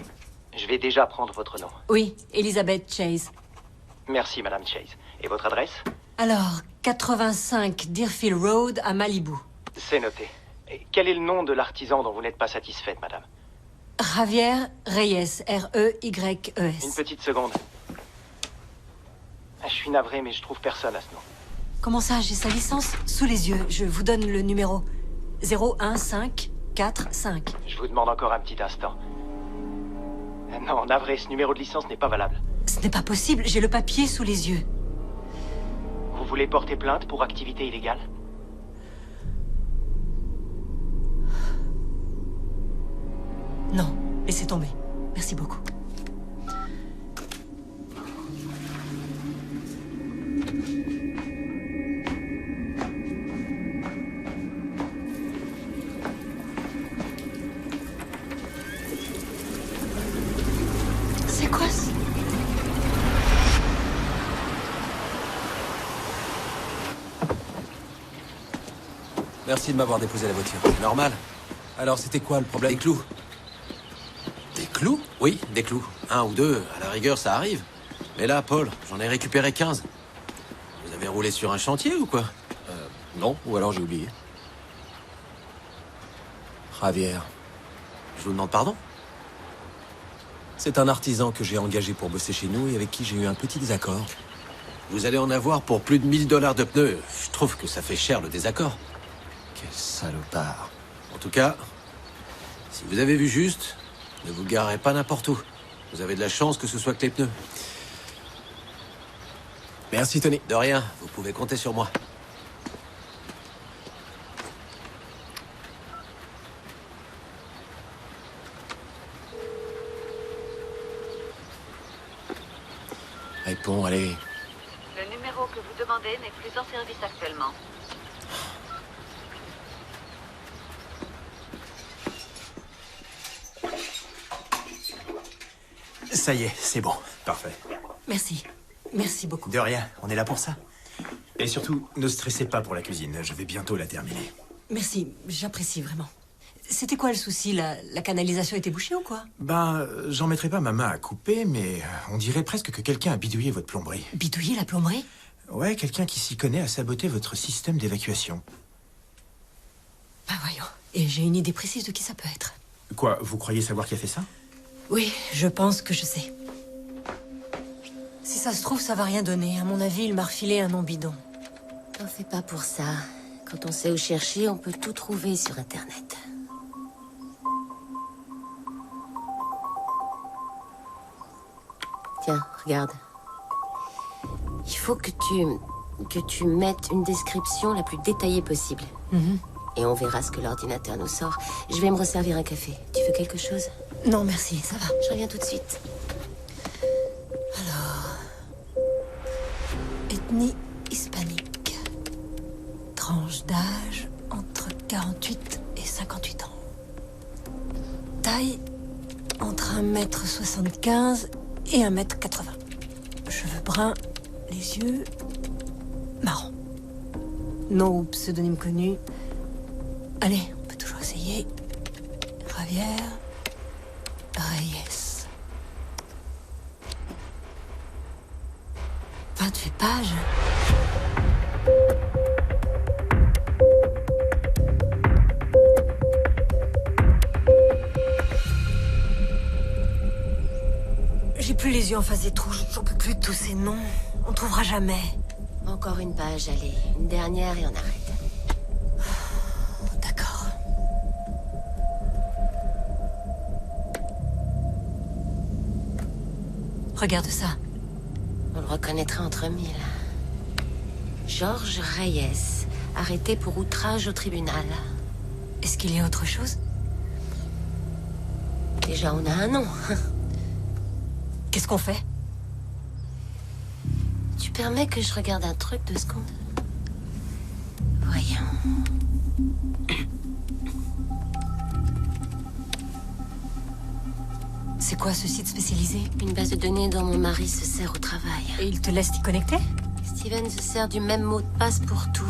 Je vais déjà prendre votre nom. Oui, Elizabeth Chase. Merci, Madame Chase. Et votre adresse? Alors, 85 Deerfield Road à Malibu. C'est noté. Et quel est le nom de l'artisan dont vous n'êtes pas satisfaite, Madame? Javier Reyes, R-E-Y-E-S. Une petite seconde. Je suis navré, mais je trouve personne à ce nom. Comment ça, j'ai sa licence? Sous les yeux, je vous donne le numéro. 01545. Je vous demande encore un petit instant. Non, navré, ce numéro de licence n'est pas valable. Ce n'est pas possible, j'ai le papier sous les yeux. Vous voulez porter plainte pour activité illégale? Non, laissez tomber. Merci beaucoup. C'est quoi ça? Merci de m'avoir déposé la voiture. C'est normal. Alors, c'était quoi le problème? Des clous. Des clous? Oui, des clous. 1 ou 2, à la rigueur, ça arrive. Mais là, Paul, j'en ai récupéré 15. Vous avez roulé sur un chantier ou quoi? Non, ou alors j'ai oublié. Javier. Je vous demande pardon? C'est un artisan que j'ai engagé pour bosser chez nous et avec qui j'ai eu un petit désaccord. Vous allez en avoir pour plus de 1000 $ de pneus. Je trouve que ça fait cher le désaccord. Quel salopard. En tout cas, si vous avez vu juste, ne vous garez pas n'importe où. Vous avez de la chance que ce soit que les pneus. Merci, Tony. De rien, vous pouvez compter sur moi. Réponds, allez. Le numéro que vous demandez n'est plus en service actuellement. Ça y est, c'est bon. Parfait. Merci. Merci beaucoup. De rien, on est là pour ça. Et surtout, ne stressez pas pour la cuisine. Je vais bientôt la terminer. Merci, j'apprécie vraiment. C'était quoi le souci? La canalisation était bouchée ou quoi? Ben, j'en mettrai pas ma main à couper, mais on dirait presque que quelqu'un a bidouillé votre plomberie. Bidouillé la plomberie? Ouais, quelqu'un qui s'y connaît a saboté votre système d'évacuation. Bah voyons. Et j'ai une idée précise de qui ça peut être. Quoi, vous croyez savoir qui a fait ça? Oui, je pense que je sais. Si ça se trouve, ça va rien donner. À mon avis, il m'a refilé un nom bidon. T'en fais pas pour ça. Quand on sait où chercher, on peut tout trouver sur Internet. Tiens, regarde. Il faut que tu mettes une description la plus détaillée possible. Et on verra ce que l'ordinateur nous sort. Je vais me resservir un café. Tu veux quelque chose? Non, merci, ça va. Je reviens tout de suite. Alors... Ethnie hispanique. Tranche d'âge entre 48 et 58 ans. Taille entre 1m75 et 1m80. Cheveux bruns, les yeux marrons. Nom ou pseudonyme connu. Allez, on peut toujours essayer. Javier Reyes. 28 pages. J'ai plus les yeux en face des trous, j'en peux plus de tous ces noms. On trouvera jamais. Encore une page, allez. Une dernière et on arrête. D'accord. Regarde ça. On le reconnaîtra entre mille. Georges Reyes, arrêté pour outrage au tribunal. Est-ce qu'il y a autre chose? Déjà, on a un nom. Qu'est-ce qu'on fait? Tu permets que je regarde un truc 2 secondes? Voyons. C'est quoi ce site spécialisé? Une base de données dont mon mari se sert au travail. Et il te laisse t'y connecter? Steven se sert du même mot de passe pour tout.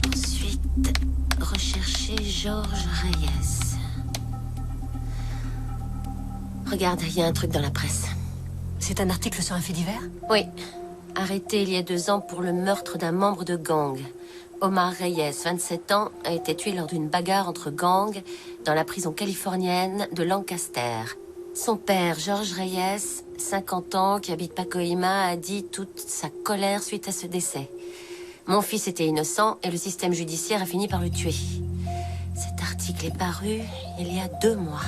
Ensuite, rechercher Georges Reyes. Regarde, il y a un truc dans la presse. C'est un article sur un fait divers? Oui. Arrêté il y a 2 ans pour le meurtre d'un membre de gang. Omar Reyes, 27 ans, a été tué lors d'une bagarre entre gangs dans la prison californienne de Lancaster. Son père, Georges Reyes, 50 ans, qui habite Pacoima, a dit toute sa colère suite à ce décès. Mon fils était innocent et le système judiciaire a fini par le tuer. Cet article est paru il y a 2 mois.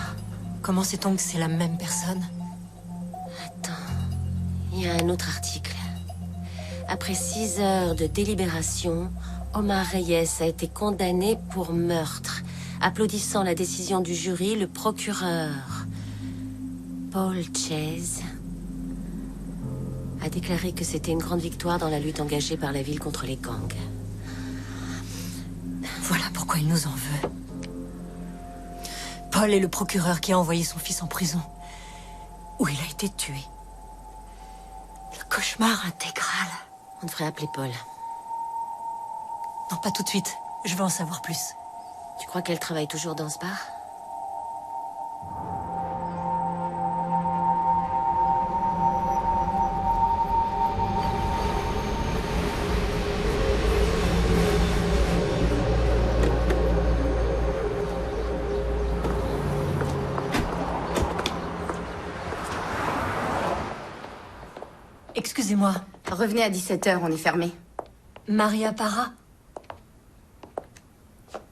Comment sait-on que c'est la même personne? Attends, il y a un autre article. Après 6 heures de délibération, Omar Reyes a été condamné pour meurtre. Applaudissant la décision du jury, le procureur Paul Chase a déclaré que c'était une grande victoire dans la lutte engagée par la ville contre les gangs. Voilà pourquoi il nous en veut. Paul est le procureur qui a envoyé son fils en prison, où il a été tué. Le cauchemar intégral. On devrait appeler Paul. Non, pas tout de suite. Je veux en savoir plus. Tu crois qu'elle travaille toujours dans ce bar? Excusez-moi. Revenez à 17h, on est fermé. Maria Parra?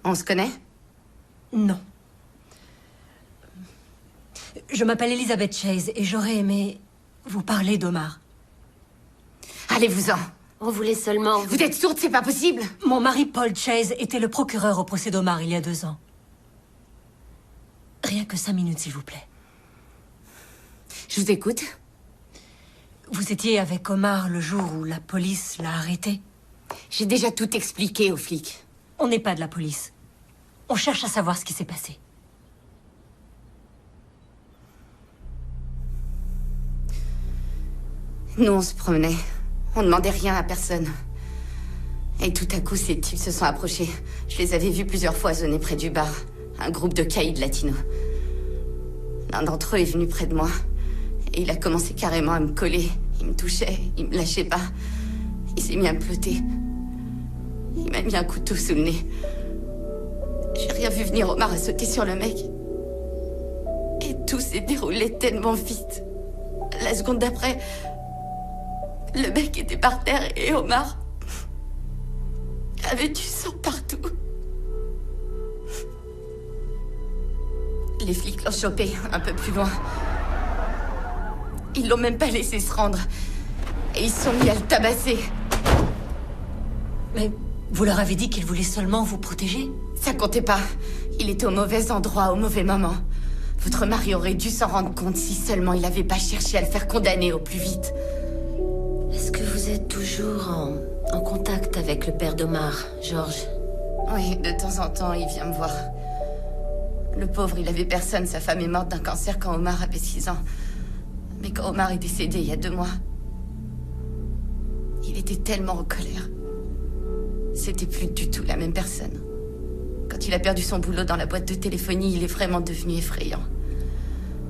On se connaît? Non. Je m'appelle Elizabeth Chase et j'aurais aimé vous parler d'Omar. Allez-vous-en. On voulait seulement... Vous êtes sourde, c'est pas possible. Mon mari Paul Chase était le procureur au procès d'Omar il y a 2 ans. Rien que 5 minutes, s'il vous plaît. Je vous écoute. Vous étiez avec Omar le jour où la police l'a arrêté? J'ai déjà tout expliqué aux flics. On n'est pas de la police. On cherche à savoir ce qui s'est passé. Nous, on se promenait. On demandait rien à personne. Et tout à coup, ces types se sont approchés. Je les avais vus plusieurs fois zoner près du bar. Un groupe de caïds latinos. L'un d'entre eux est venu près de moi. Et il a commencé carrément à me coller. Il me touchait, il me lâchait pas. Il s'est mis à me plotter. Il m'a mis un couteau sous le nez. J'ai rien vu venir. Omar a sauté sur le mec. Et tout s'est déroulé tellement vite. La seconde d'après, le mec était par terre et Omar avait du sang partout. Les flics l'ont chopé un peu plus loin. Ils l'ont même pas laissé se rendre. Et ils se sont mis à le tabasser. Mais vous leur avez dit qu'il voulait seulement vous protéger? Ça comptait pas. Il était au mauvais endroit, au mauvais moment. Votre mari aurait dû s'en rendre compte si seulement il avait pas cherché à le faire condamner au plus vite. Est-ce que vous êtes toujours en contact avec le père d'Omar, Georges? Oui, de temps en temps, il vient me voir. Le pauvre, il avait personne. Sa femme est morte d'un cancer quand Omar avait 6 ans. Mais quand Omar est décédé il y a 2 mois, il était tellement en colère. C'était plus du tout la même personne. Quand il a perdu son boulot dans la boîte de téléphonie, il est vraiment devenu effrayant.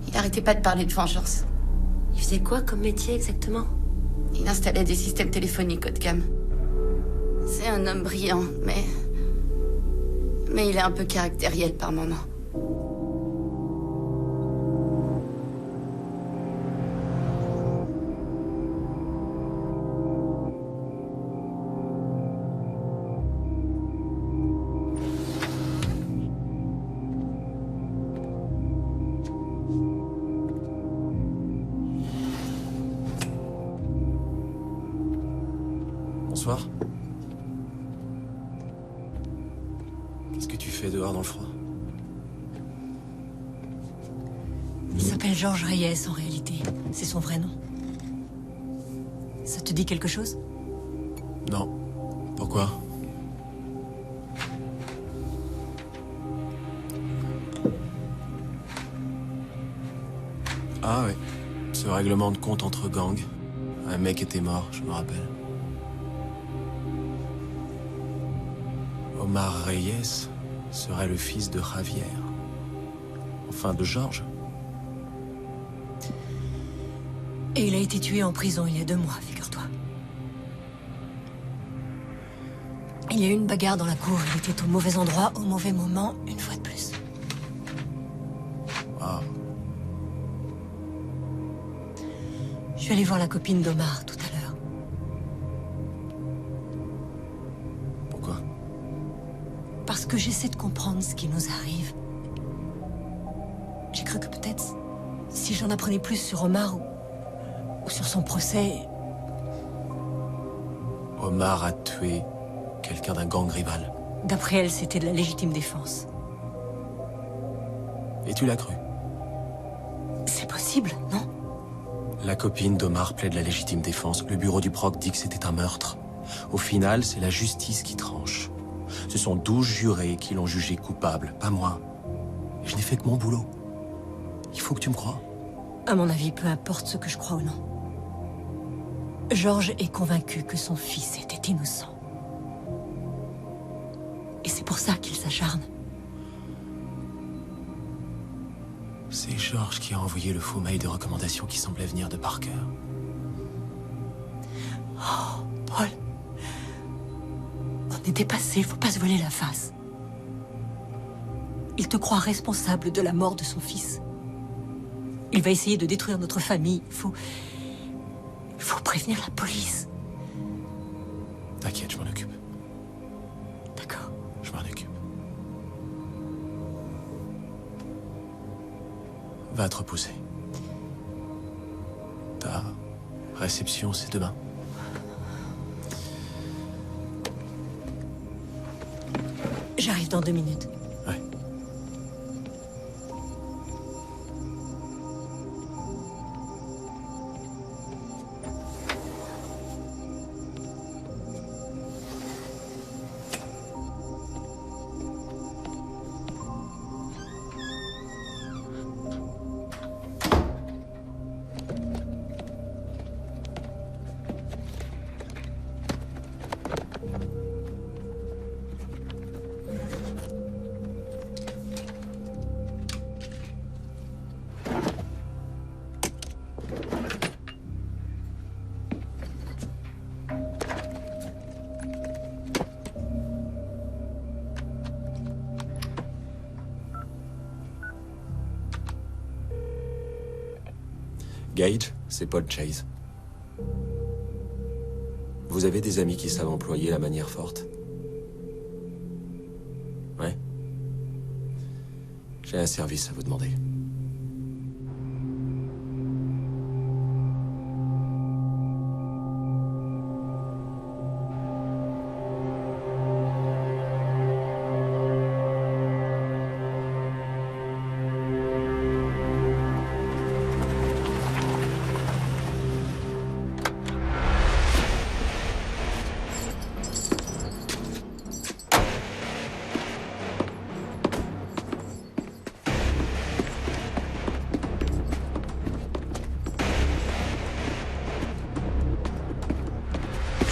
Il n'arrêtait pas de parler de vengeance. Il faisait quoi comme métier exactement? Il installait des systèmes téléphoniques haut de gamme. C'est un homme brillant, mais il est un peu caractériel par moments. Bonsoir. Qu'est-ce que tu fais dehors dans le froid? Il s'appelle Georges Reyes en réalité. C'est son vrai nom. Ça te dit quelque chose? Non. Pourquoi? Ah ouais. Ce règlement de compte entre gangs. Un mec était mort, je me rappelle. Omar Reyes serait le fils de Javier. Enfin, de Georges. Et il a été tué en prison il y a 2 mois, figure-toi. Il y a eu une bagarre dans la cour. Il était au mauvais endroit, au mauvais moment, une fois de plus. Wow. Je suis allée voir la copine d'Omar tout à l'heure. Pourquoi? Parce que j'essaie de comprendre ce qui nous arrive. J'ai cru que peut-être, si j'en apprenais plus sur Omar ou sur son procès... Omar a tué quelqu'un d'un gang rival. D'après elle, c'était de la légitime défense. Et tu l'as cru? C'est possible, non? La copine d'Omar plaide la légitime défense. Le bureau du proc dit que c'était un meurtre. Au final, c'est la justice qui tranche. Ce sont 12 jurés qui l'ont jugé coupable, pas moi. Et je n'ai fait que mon boulot. Il faut que tu me crois. À mon avis, peu importe ce que je crois ou non. Georges est convaincu que son fils était innocent. Et c'est pour ça qu'il s'acharne. C'est Georges qui a envoyé le faux mail de recommandation qui semblait venir de Parker. Oh, Paul. On est dépassé, il faut pas se voiler la face. Il te croit responsable de la mort de son fils. Il va essayer de détruire notre famille. Il faut prévenir la police. T'inquiète, je m'en occupe. D'accord. Je m'en occupe. Va te reposer. Ta réception, c'est demain. J'arrive dans 2 minutes. Ouais. Gage, c'est Paul Chase. Vous avez des amis qui savent employer la manière forte? Ouais. J'ai un service à vous demander.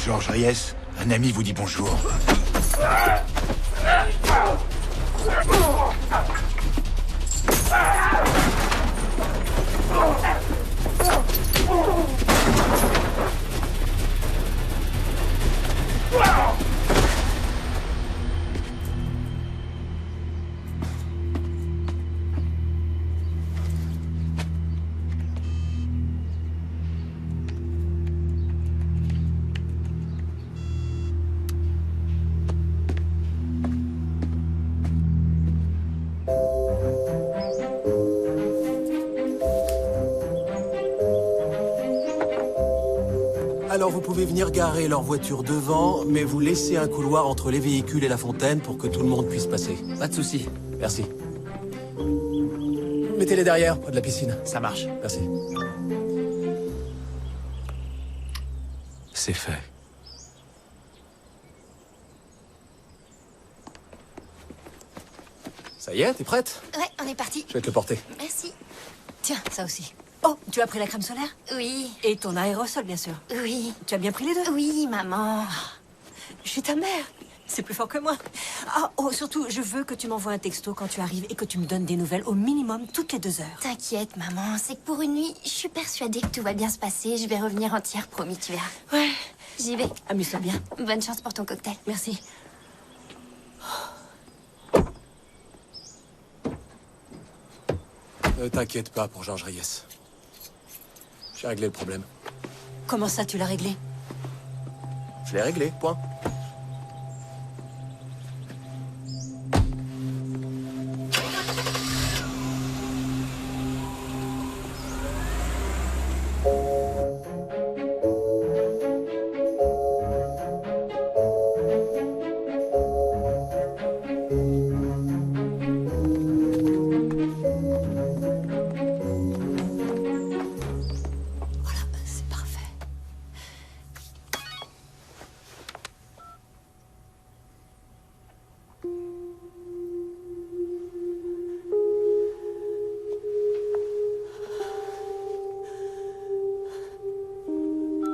Georges Reyes, un ami vous dit bonjour. Alors vous pouvez venir garer leur voiture devant, mais vous laissez un couloir entre les véhicules et la fontaine pour que tout le monde puisse passer. Pas de souci. Merci. Mettez-les derrière, près de la piscine. Ça marche. Merci. C'est fait. Ça y est, t'es prête? Ouais, on est parti. Je vais te le porter. Merci. Tiens, ça aussi. Oh, tu as pris la crème solaire? Oui. Et ton aérosol, bien sûr. Oui. Tu as bien pris les deux? Oui, maman. Je suis ta mère. C'est plus fort que moi. Ah, oh, surtout, je veux que tu m'envoies un texto quand tu arrives et que tu me donnes des nouvelles au minimum toutes les 2 heures. T'inquiète, maman. C'est que pour une nuit, je suis persuadée que tout va bien se passer. Je vais revenir entière, promis, tu verras. Ouais. J'y vais. Amuse-toi bien. Bonne chance pour ton cocktail. Merci. Ne t'inquiète pas pour Georges Reyes. J'ai réglé le problème. Comment ça, tu l'as réglé? Je l'ai réglé, point.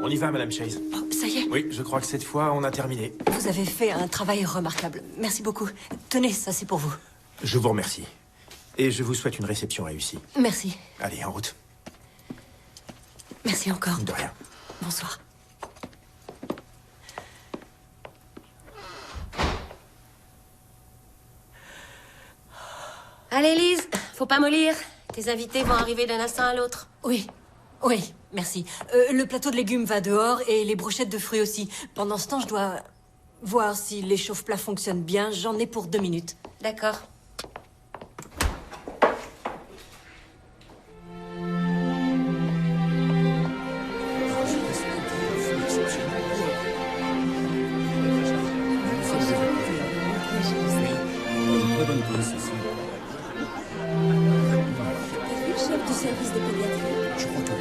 On y va, Madame Chase. Oh, ça y est. Oui, je crois que cette fois, on a terminé. Vous avez fait un travail remarquable. Merci beaucoup. Tenez, ça c'est pour vous. Je vous remercie. Et je vous souhaite une réception réussie. Merci. Allez, en route. Merci encore. De rien. Bonsoir. Allez, Lise, faut pas mollir. Tes invités vont arriver d'un instant à l'autre. Oui. Oui, merci. Le plateau de légumes va dehors et les brochettes de fruits aussi. Pendant ce temps, je dois voir si les chauffe-plats fonctionnent bien. J'en ai pour 2 minutes. D'accord. Chef du service de pédiatrie. Je crois que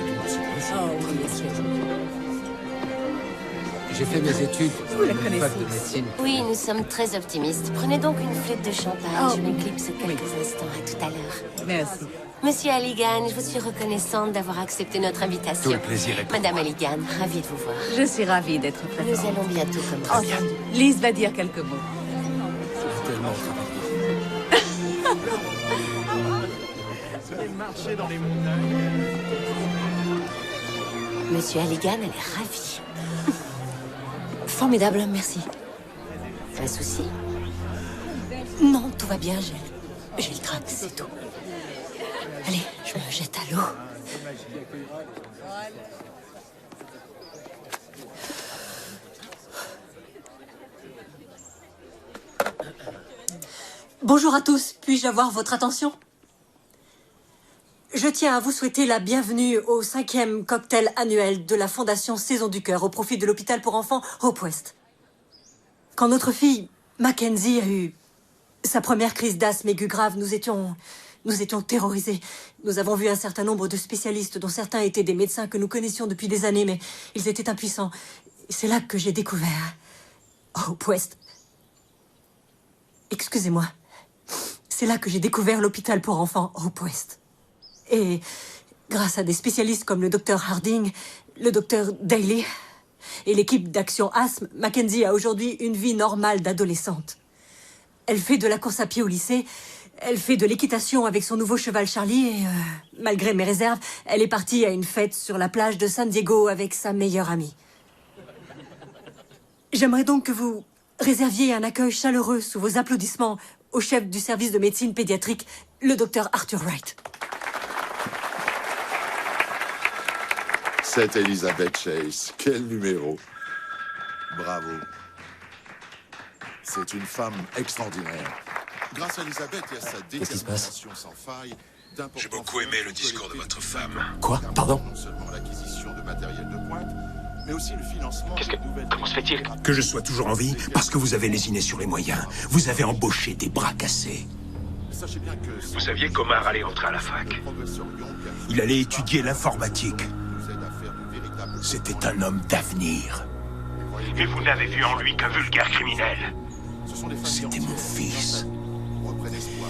J'ai fait mes études Vous la dans une fac de médecine. Oui, nous sommes très optimistes. Prenez donc une flûte de champagne. Oh. Je m'éclipse quelques instants. À tout à l'heure. Merci. Monsieur Halligan, je vous suis reconnaissante d'avoir accepté notre invitation. Tout le plaisir est pour Madame Halligan, ravie de vous voir. Je suis ravie d'être présente. Nous allons bientôt commencer. Lise va dire quelques mots. Tellement marcher dans les montagnes. Monsieur Halligan, elle est ravie. Formidable, merci. Un souci? Non, tout va bien, j'ai le trac, c'est tout. Allez, je me jette à l'eau. Bonjour à tous, puis-je avoir votre attention? Je tiens à vous souhaiter la bienvenue au 5e cocktail annuel de la Fondation Saison du Cœur au profit de l'hôpital pour enfants Hope West. Quand notre fille, Mackenzie, a eu sa première crise d'asthme aiguë grave, nous étions terrorisés. Nous avons vu un certain nombre de spécialistes, dont certains étaient des médecins que nous connaissions depuis des années, mais ils étaient impuissants. C'est là que j'ai découvert Hope West. Excusez-moi. C'est là que j'ai découvert l'hôpital pour enfants Hope West. Et grâce à des spécialistes comme le docteur Harding, le docteur Daly et l'équipe d'Action Asthme, Mackenzie a aujourd'hui une vie normale d'adolescente. Elle fait de la course à pied au lycée, elle fait de l'équitation avec son nouveau cheval Charlie et, malgré mes réserves, elle est partie à une fête sur la plage de San Diego avec sa meilleure amie. J'aimerais donc que vous réserviez un accueil chaleureux sous vos applaudissements au chef du service de médecine pédiatrique, le docteur Arthur Wright. C'est Elizabeth Chase. Quel numéro. Bravo. C'est une femme extraordinaire. Grâce à Elizabeth et à sa détermination sans faille, J'ai beaucoup aimé le discours de votre femme. Quoi? Pardon? Non seulement l'acquisition de matériel de pointe, mais aussi le financement... Comment se fait-il? Que je sois toujours en vie parce que vous avez lésiné sur les moyens. Vous avez embauché des bras cassés. Sachez bien que... Vous saviez qu'Omar allait entrer à la fac. Il allait étudier l'informatique. C'était un homme d'avenir. Et vous n'avez vu en lui qu'un vulgaire criminel. C'était mon fils.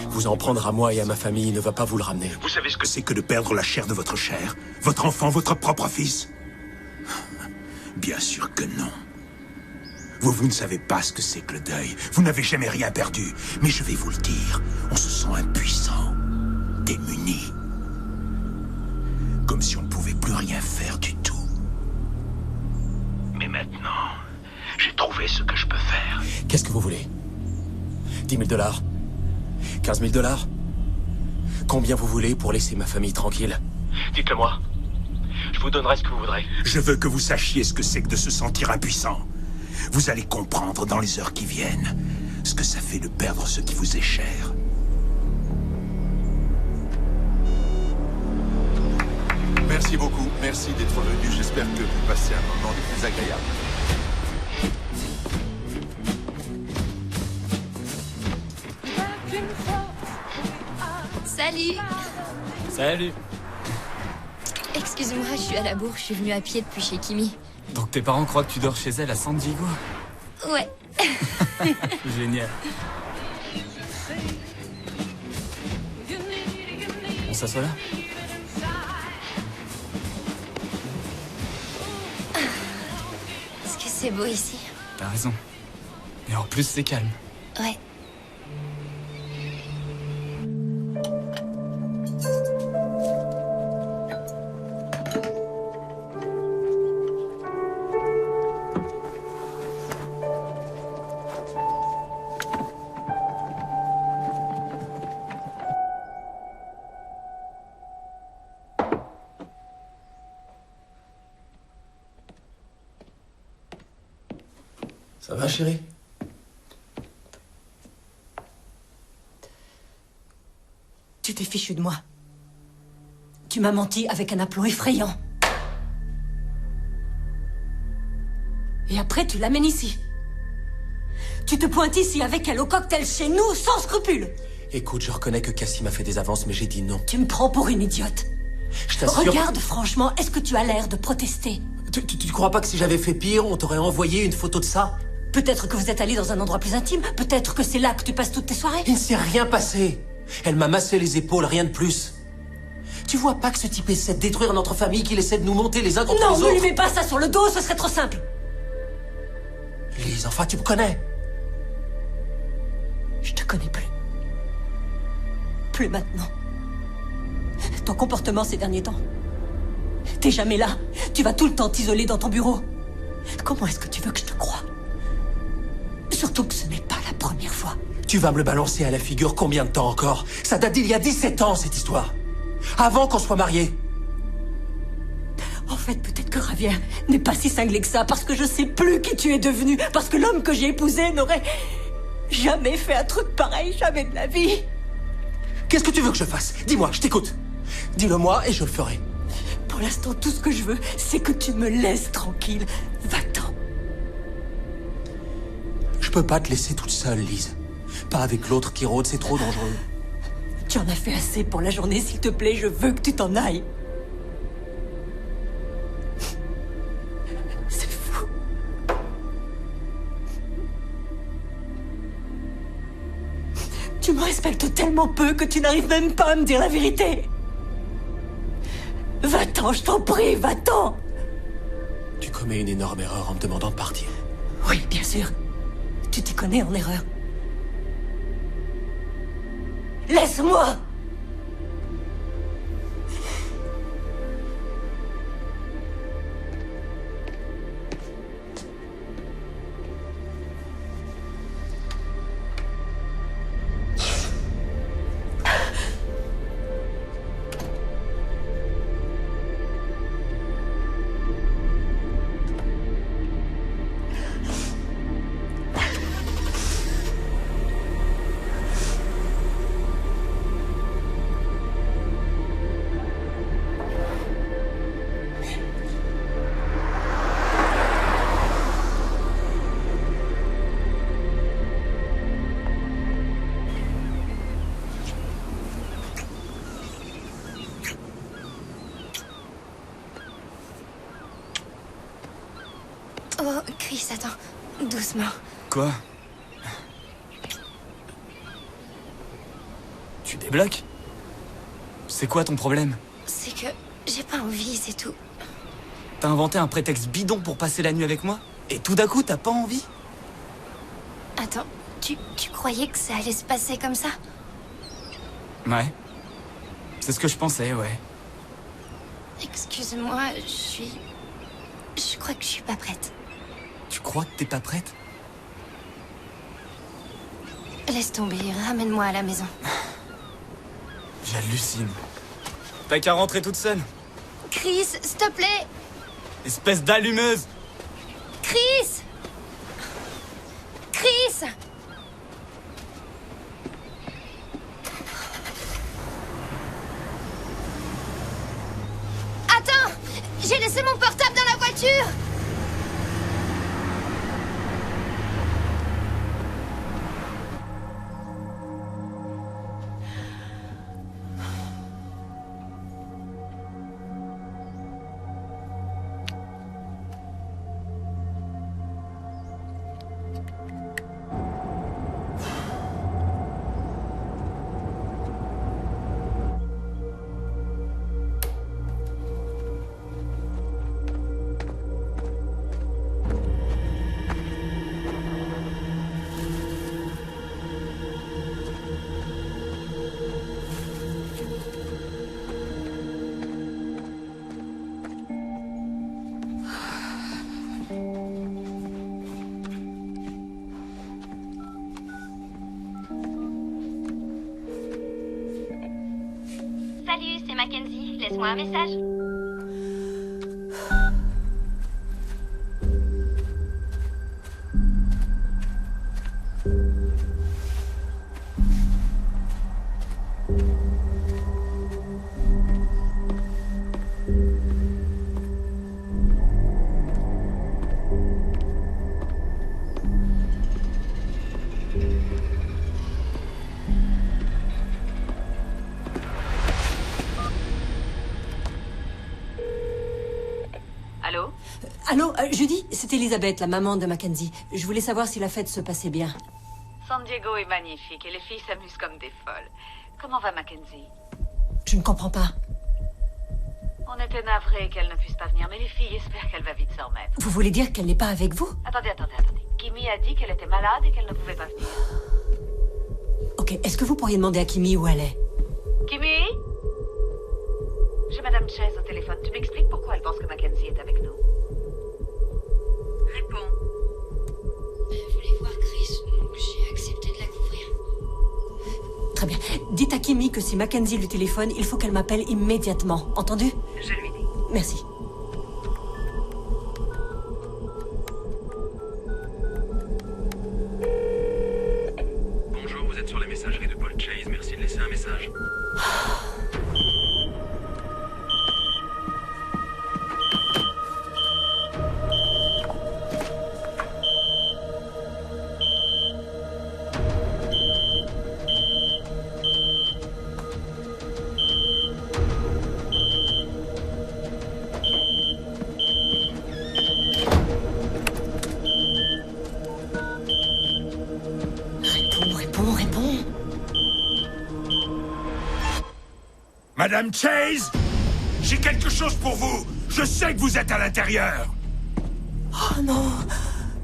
Vous en prendre à moi et à ma famille ne va pas vous le ramener. Vous savez ce que c'est que de perdre la chair de votre chair? Votre enfant, votre propre fils? Bien sûr que non. Vous ne savez pas ce que c'est que le deuil. Vous n'avez jamais rien perdu. Mais je vais vous le dire, on se sent impuissant, démuni. Comme si on ne pouvait plus rien faire du tout. Mais maintenant, j'ai trouvé ce que je peux faire. Qu'est-ce que vous voulez? 10 000 $? 15 000 $? Combien vous voulez pour laisser ma famille tranquille? Dites-le moi. Je vous donnerai ce que vous voudrez. Je veux que vous sachiez ce que c'est que de se sentir impuissant. Vous allez comprendre dans les heures qui viennent ce que ça fait de perdre ce qui vous est cher. Merci beaucoup. Merci d'être venu. J'espère que vous passez un moment des plus agréables. Salut. Salut. Excuse-moi, je suis à la bourre. Je suis venue à pied depuis chez Kimi. Donc tes parents croient que tu dors chez elle à San Diego? Ouais. Génial. On s'assoit là? Est-ce que c'est beau ici? T'as raison. Et en plus, c'est calme. Ouais. Ça va, chérie? Tu t'es fichu de moi. Tu m'as menti avec un aplomb effrayant. Et après, tu l'amènes ici. Tu te pointes ici avec elle au cocktail chez nous, sans scrupule. Écoute, je reconnais que Cassie m'a fait des avances, mais j'ai dit non. Tu me prends pour une idiote. Je t'assure... Regarde, franchement, est-ce que tu as l'air de protester? Tu crois pas que si j'avais fait pire, on t'aurait envoyé une photo de ça? Peut-être que vous êtes allé dans un endroit plus intime. Peut-être que c'est là que tu passes toutes tes soirées. Il ne s'est rien passé. Elle m'a massé les épaules, rien de plus. Tu vois pas que ce type essaie de détruire notre famille, qu'il essaie de nous monter les uns contre les autres? Non, ne lui mets pas ça sur le dos, ce serait trop simple. Lise, enfin, tu me connais. Je te connais plus. Plus maintenant. Ton comportement ces derniers temps. T'es jamais là. Tu vas tout le temps t'isoler dans ton bureau. Comment est-ce que tu veux que je te croie? Surtout que ce n'est pas la première fois. Tu vas me le balancer à la figure combien de temps encore? Ça date d'il y a 17 ans, cette histoire. Avant qu'on soit mariés. En fait, peut-être que Javier n'est pas si cinglé que ça, parce que je sais plus qui tu es devenu, parce que l'homme que j'ai épousé n'aurait jamais fait un truc pareil, jamais de la vie. Qu'est-ce que tu veux que je fasse? Dis-moi, je t'écoute. Dis-le-moi et je le ferai. Pour l'instant, tout ce que je veux, c'est que tu me laisses tranquille. Va-t'en. Je peux pas te laisser toute seule, Lise. Pas avec l'autre qui rôde, c'est trop dangereux. Tu en as fait assez pour la journée, s'il te plaît, je veux que tu t'en ailles. C'est fou. Tu me respectes tellement peu que tu n'arrives même pas à me dire la vérité. Va-t'en, je t'en prie, va-t'en. Tu commets une énorme erreur en me demandant de partir. Oui, bien sûr. Tu t'y connais en erreur. Laisse-moi! Oh, Chris, attends. Doucement. Quoi? Tu débloques? C'est quoi ton problème? C'est que j'ai pas envie, c'est tout. T'as inventé un prétexte bidon pour passer la nuit avec moi? Et tout d'un coup, t'as pas envie? Attends, tu croyais que ça allait se passer comme ça? Ouais. C'est ce que je pensais, ouais. Excuse-moi, je crois que je suis pas prête. Tu crois que t'es pas prête? Laisse tomber, ramène-moi à la maison. J'hallucine. T'as qu'à rentrer toute seule. Chris, s'il te plaît! Espèce d'allumeuse! Chris! Chris! Attends! J'ai laissé mon portable dans la voiture! Salut, c'est Mackenzie. Laisse-moi un message. Allô, Judy, c'est Elisabeth, la maman de Mackenzie. Je voulais savoir si la fête se passait bien. San Diego est magnifique et les filles s'amusent comme des folles. Comment va Mackenzie? Je ne comprends pas. On était navrés qu'elle ne puisse pas venir, mais les filles espèrent qu'elle va vite s'en remettre. Vous voulez dire qu'elle n'est pas avec vous? Attendez. Kimi a dit qu'elle était malade et qu'elle ne pouvait pas venir. Ok, est-ce que vous pourriez demander à Kimi où elle est? Kimi? J'ai Madame Chase au téléphone. Tu m'expliques pourquoi elle pense que Mackenzie est avec nous? Réponds. Elle voulait voir Chris, donc j'ai accepté de la couvrir. Très bien. Dites à Kimi que si Mackenzie lui téléphone, il faut qu'elle m'appelle immédiatement. Entendu? Je lui dis. Merci. Madame Chase, j'ai quelque chose pour vous. Je sais que vous êtes à l'intérieur. Oh non.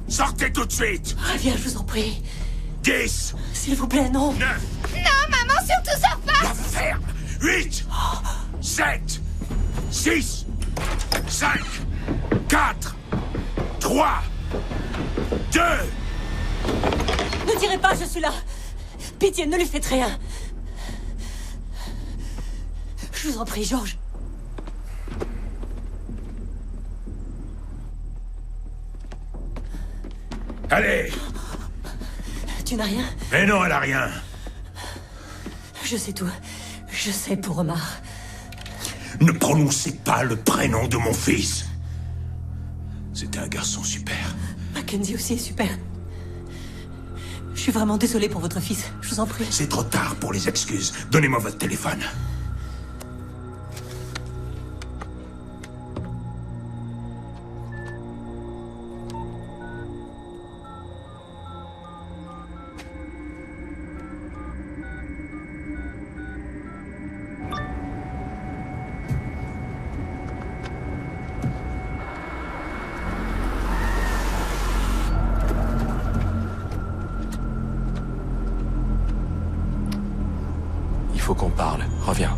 Sortez tout de suite. Reviens, je vous en prie. 10. S'il vous plaît, non. 9. Non, maman, surtout sors pas. La ferme. 8. 7. 6. 5. 4. 3. 2. Ne tirez pas, je suis là. Pitié, ne lui faites rien. Je vous en prie, George. Allez. Tu n'as rien? Mais non, elle a rien. Je sais tout. Je sais pour Omar. Ne prononcez pas le prénom de mon fils. C'était un garçon super. Mackenzie aussi est super. Je suis vraiment désolée pour votre fils. Je vous en prie. C'est trop tard pour les excuses. Donnez-moi votre téléphone. Il faut qu'on parle. Reviens.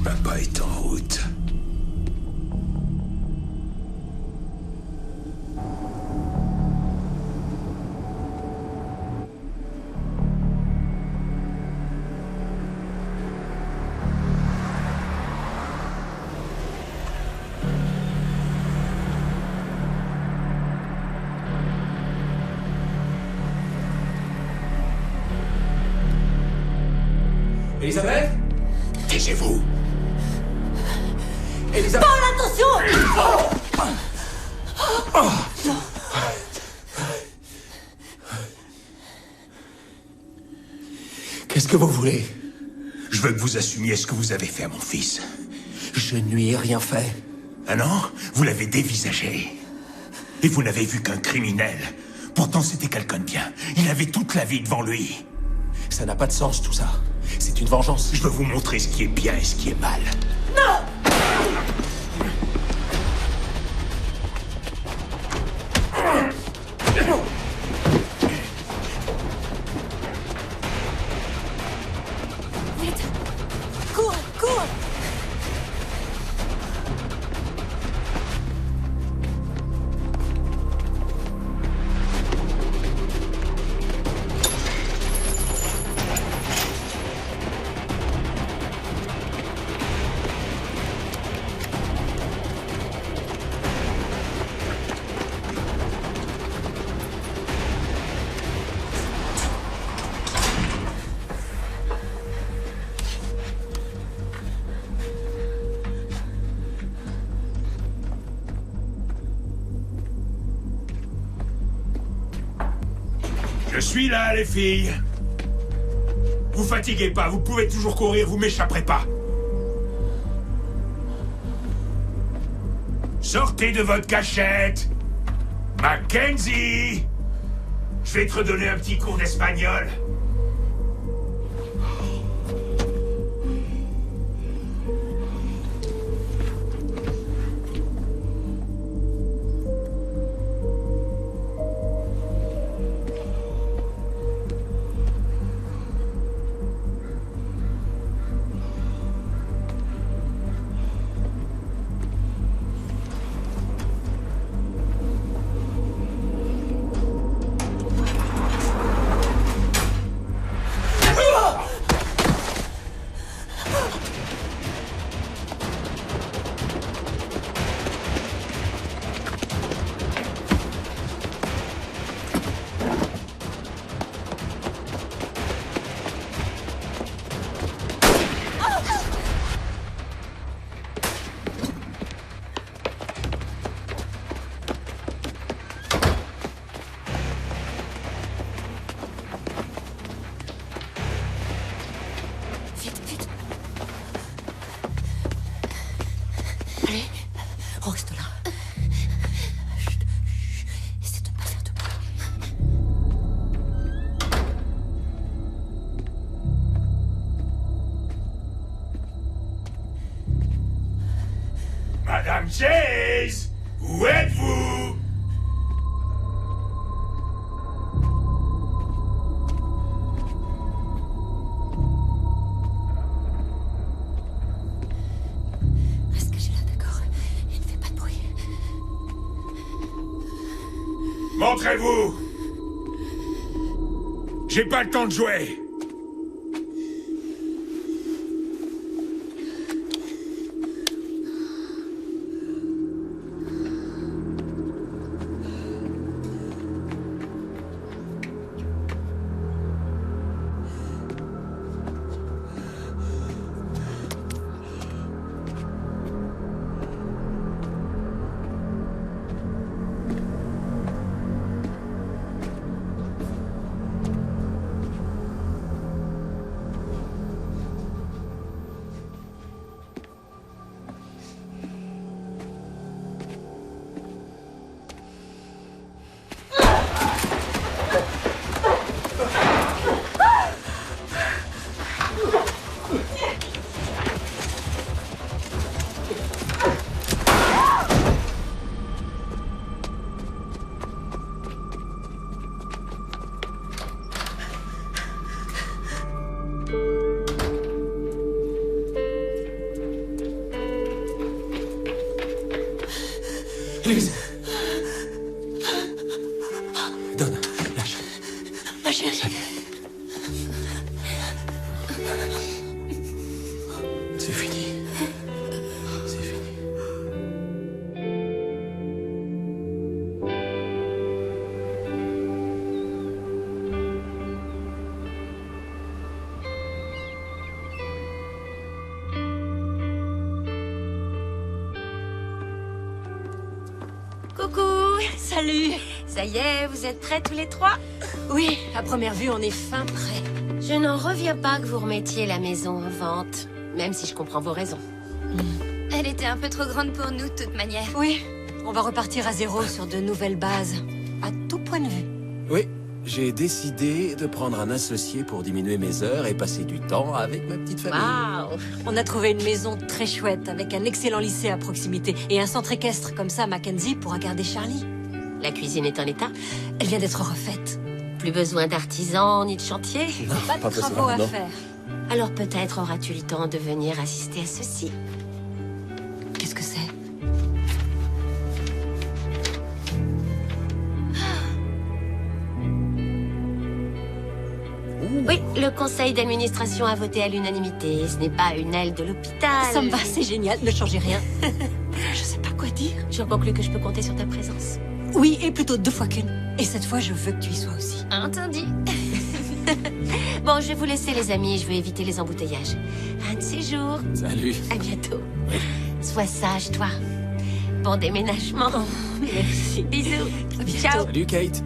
Papa est en route. Elisabeth? Taisez-vous. Elisabeth! Paul, attention! Non. Qu'est-ce que vous voulez? Je veux que vous assumiez ce que vous avez fait à mon fils. Je ne lui ai rien fait. Ah non? Vous l'avez dévisagé. Et vous n'avez vu qu'un criminel. Pourtant, c'était quelqu'un de bien. Il avait toute la vie devant lui. Ça n'a pas de sens, tout ça. C'est une vengeance. Je veux vous montrer ce qui est bien et ce qui est mal. Non! Vite! Cours! Cours! Je suis là, les filles. Vous fatiguez pas, vous pouvez toujours courir, vous m'échapperez pas. Sortez de votre cachette. Mackenzie! Je vais te redonner un petit cours d'espagnol. Reste là. Chut. Essaie de ne pas faire de bruit. Madame Chase, où êtes-vous? Reste caché là, d'accord? Et ne fais pas de bruit. Montrez-vous! J'ai pas le temps de jouer! Lise. Donne, lâche. Ma chérie. C'est fini. C'est fini. Coucou. Salut. Ça y est, vous êtes prêts tous les trois? Oui, à première vue, on est fin prêt. Je n'en reviens pas que vous remettiez la maison en vente, même si je comprends vos raisons. Elle était un peu trop grande pour nous, de toute manière. Oui, on va repartir à zéro sur de nouvelles bases. À tout point de vue. Oui, j'ai décidé de prendre un associé pour diminuer mes heures et passer du temps avec ma petite famille. Waouh! On a trouvé une maison très chouette, avec un excellent lycée à proximité et un centre équestre. Comme ça, Mackenzie pourra garder Charlie. La cuisine est en état? Elle vient d'être refaite. Plus besoin d'artisans ni de chantier? Pas de travaux à faire. Alors peut-être auras-tu le temps de venir assister à ceci. Qu'est-ce que c'est? Oui, le conseil d'administration a voté à l'unanimité. Ce n'est pas une aile de l'hôpital. Ça me va, c'est génial, ne changez rien. Je sais pas quoi dire. J'en conclus que je peux compter sur ta présence. Oui, et plutôt 2 fois qu'une. Et cette fois, je veux que tu y sois aussi. Entendu. Bon, je vais vous laisser les amis, je veux éviter les embouteillages. Un de ces jours. Salut. À bientôt. Sois sage, toi. Bon déménagement. Merci. Bisous. Ciao. Salut, Kate.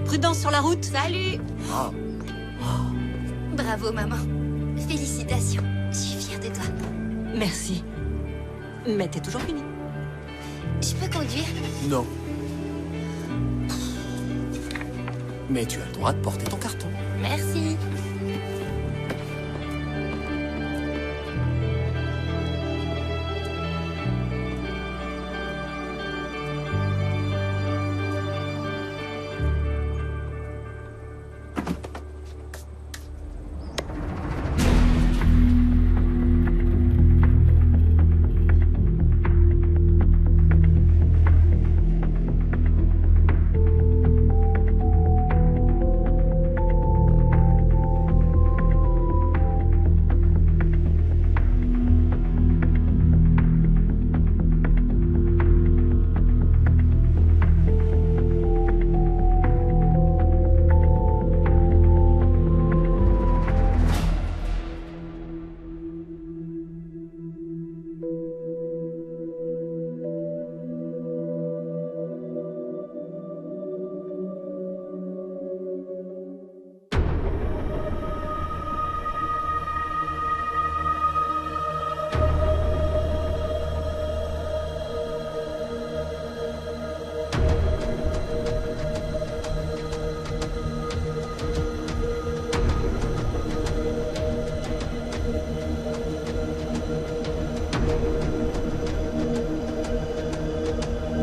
Prudence sur la route. Salut. Ah. Bravo, maman. Félicitations. Je suis fière de toi. Merci. Mais t'es toujours fini. Je peux conduire? Non. Mais tu as le droit de porter ton carton. Merci.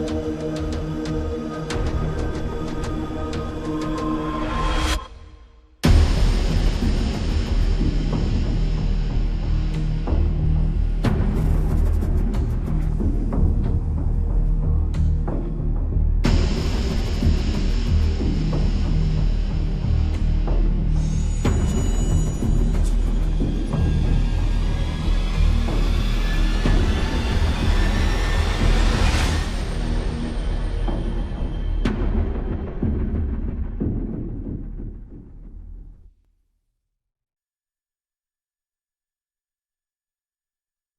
Chase.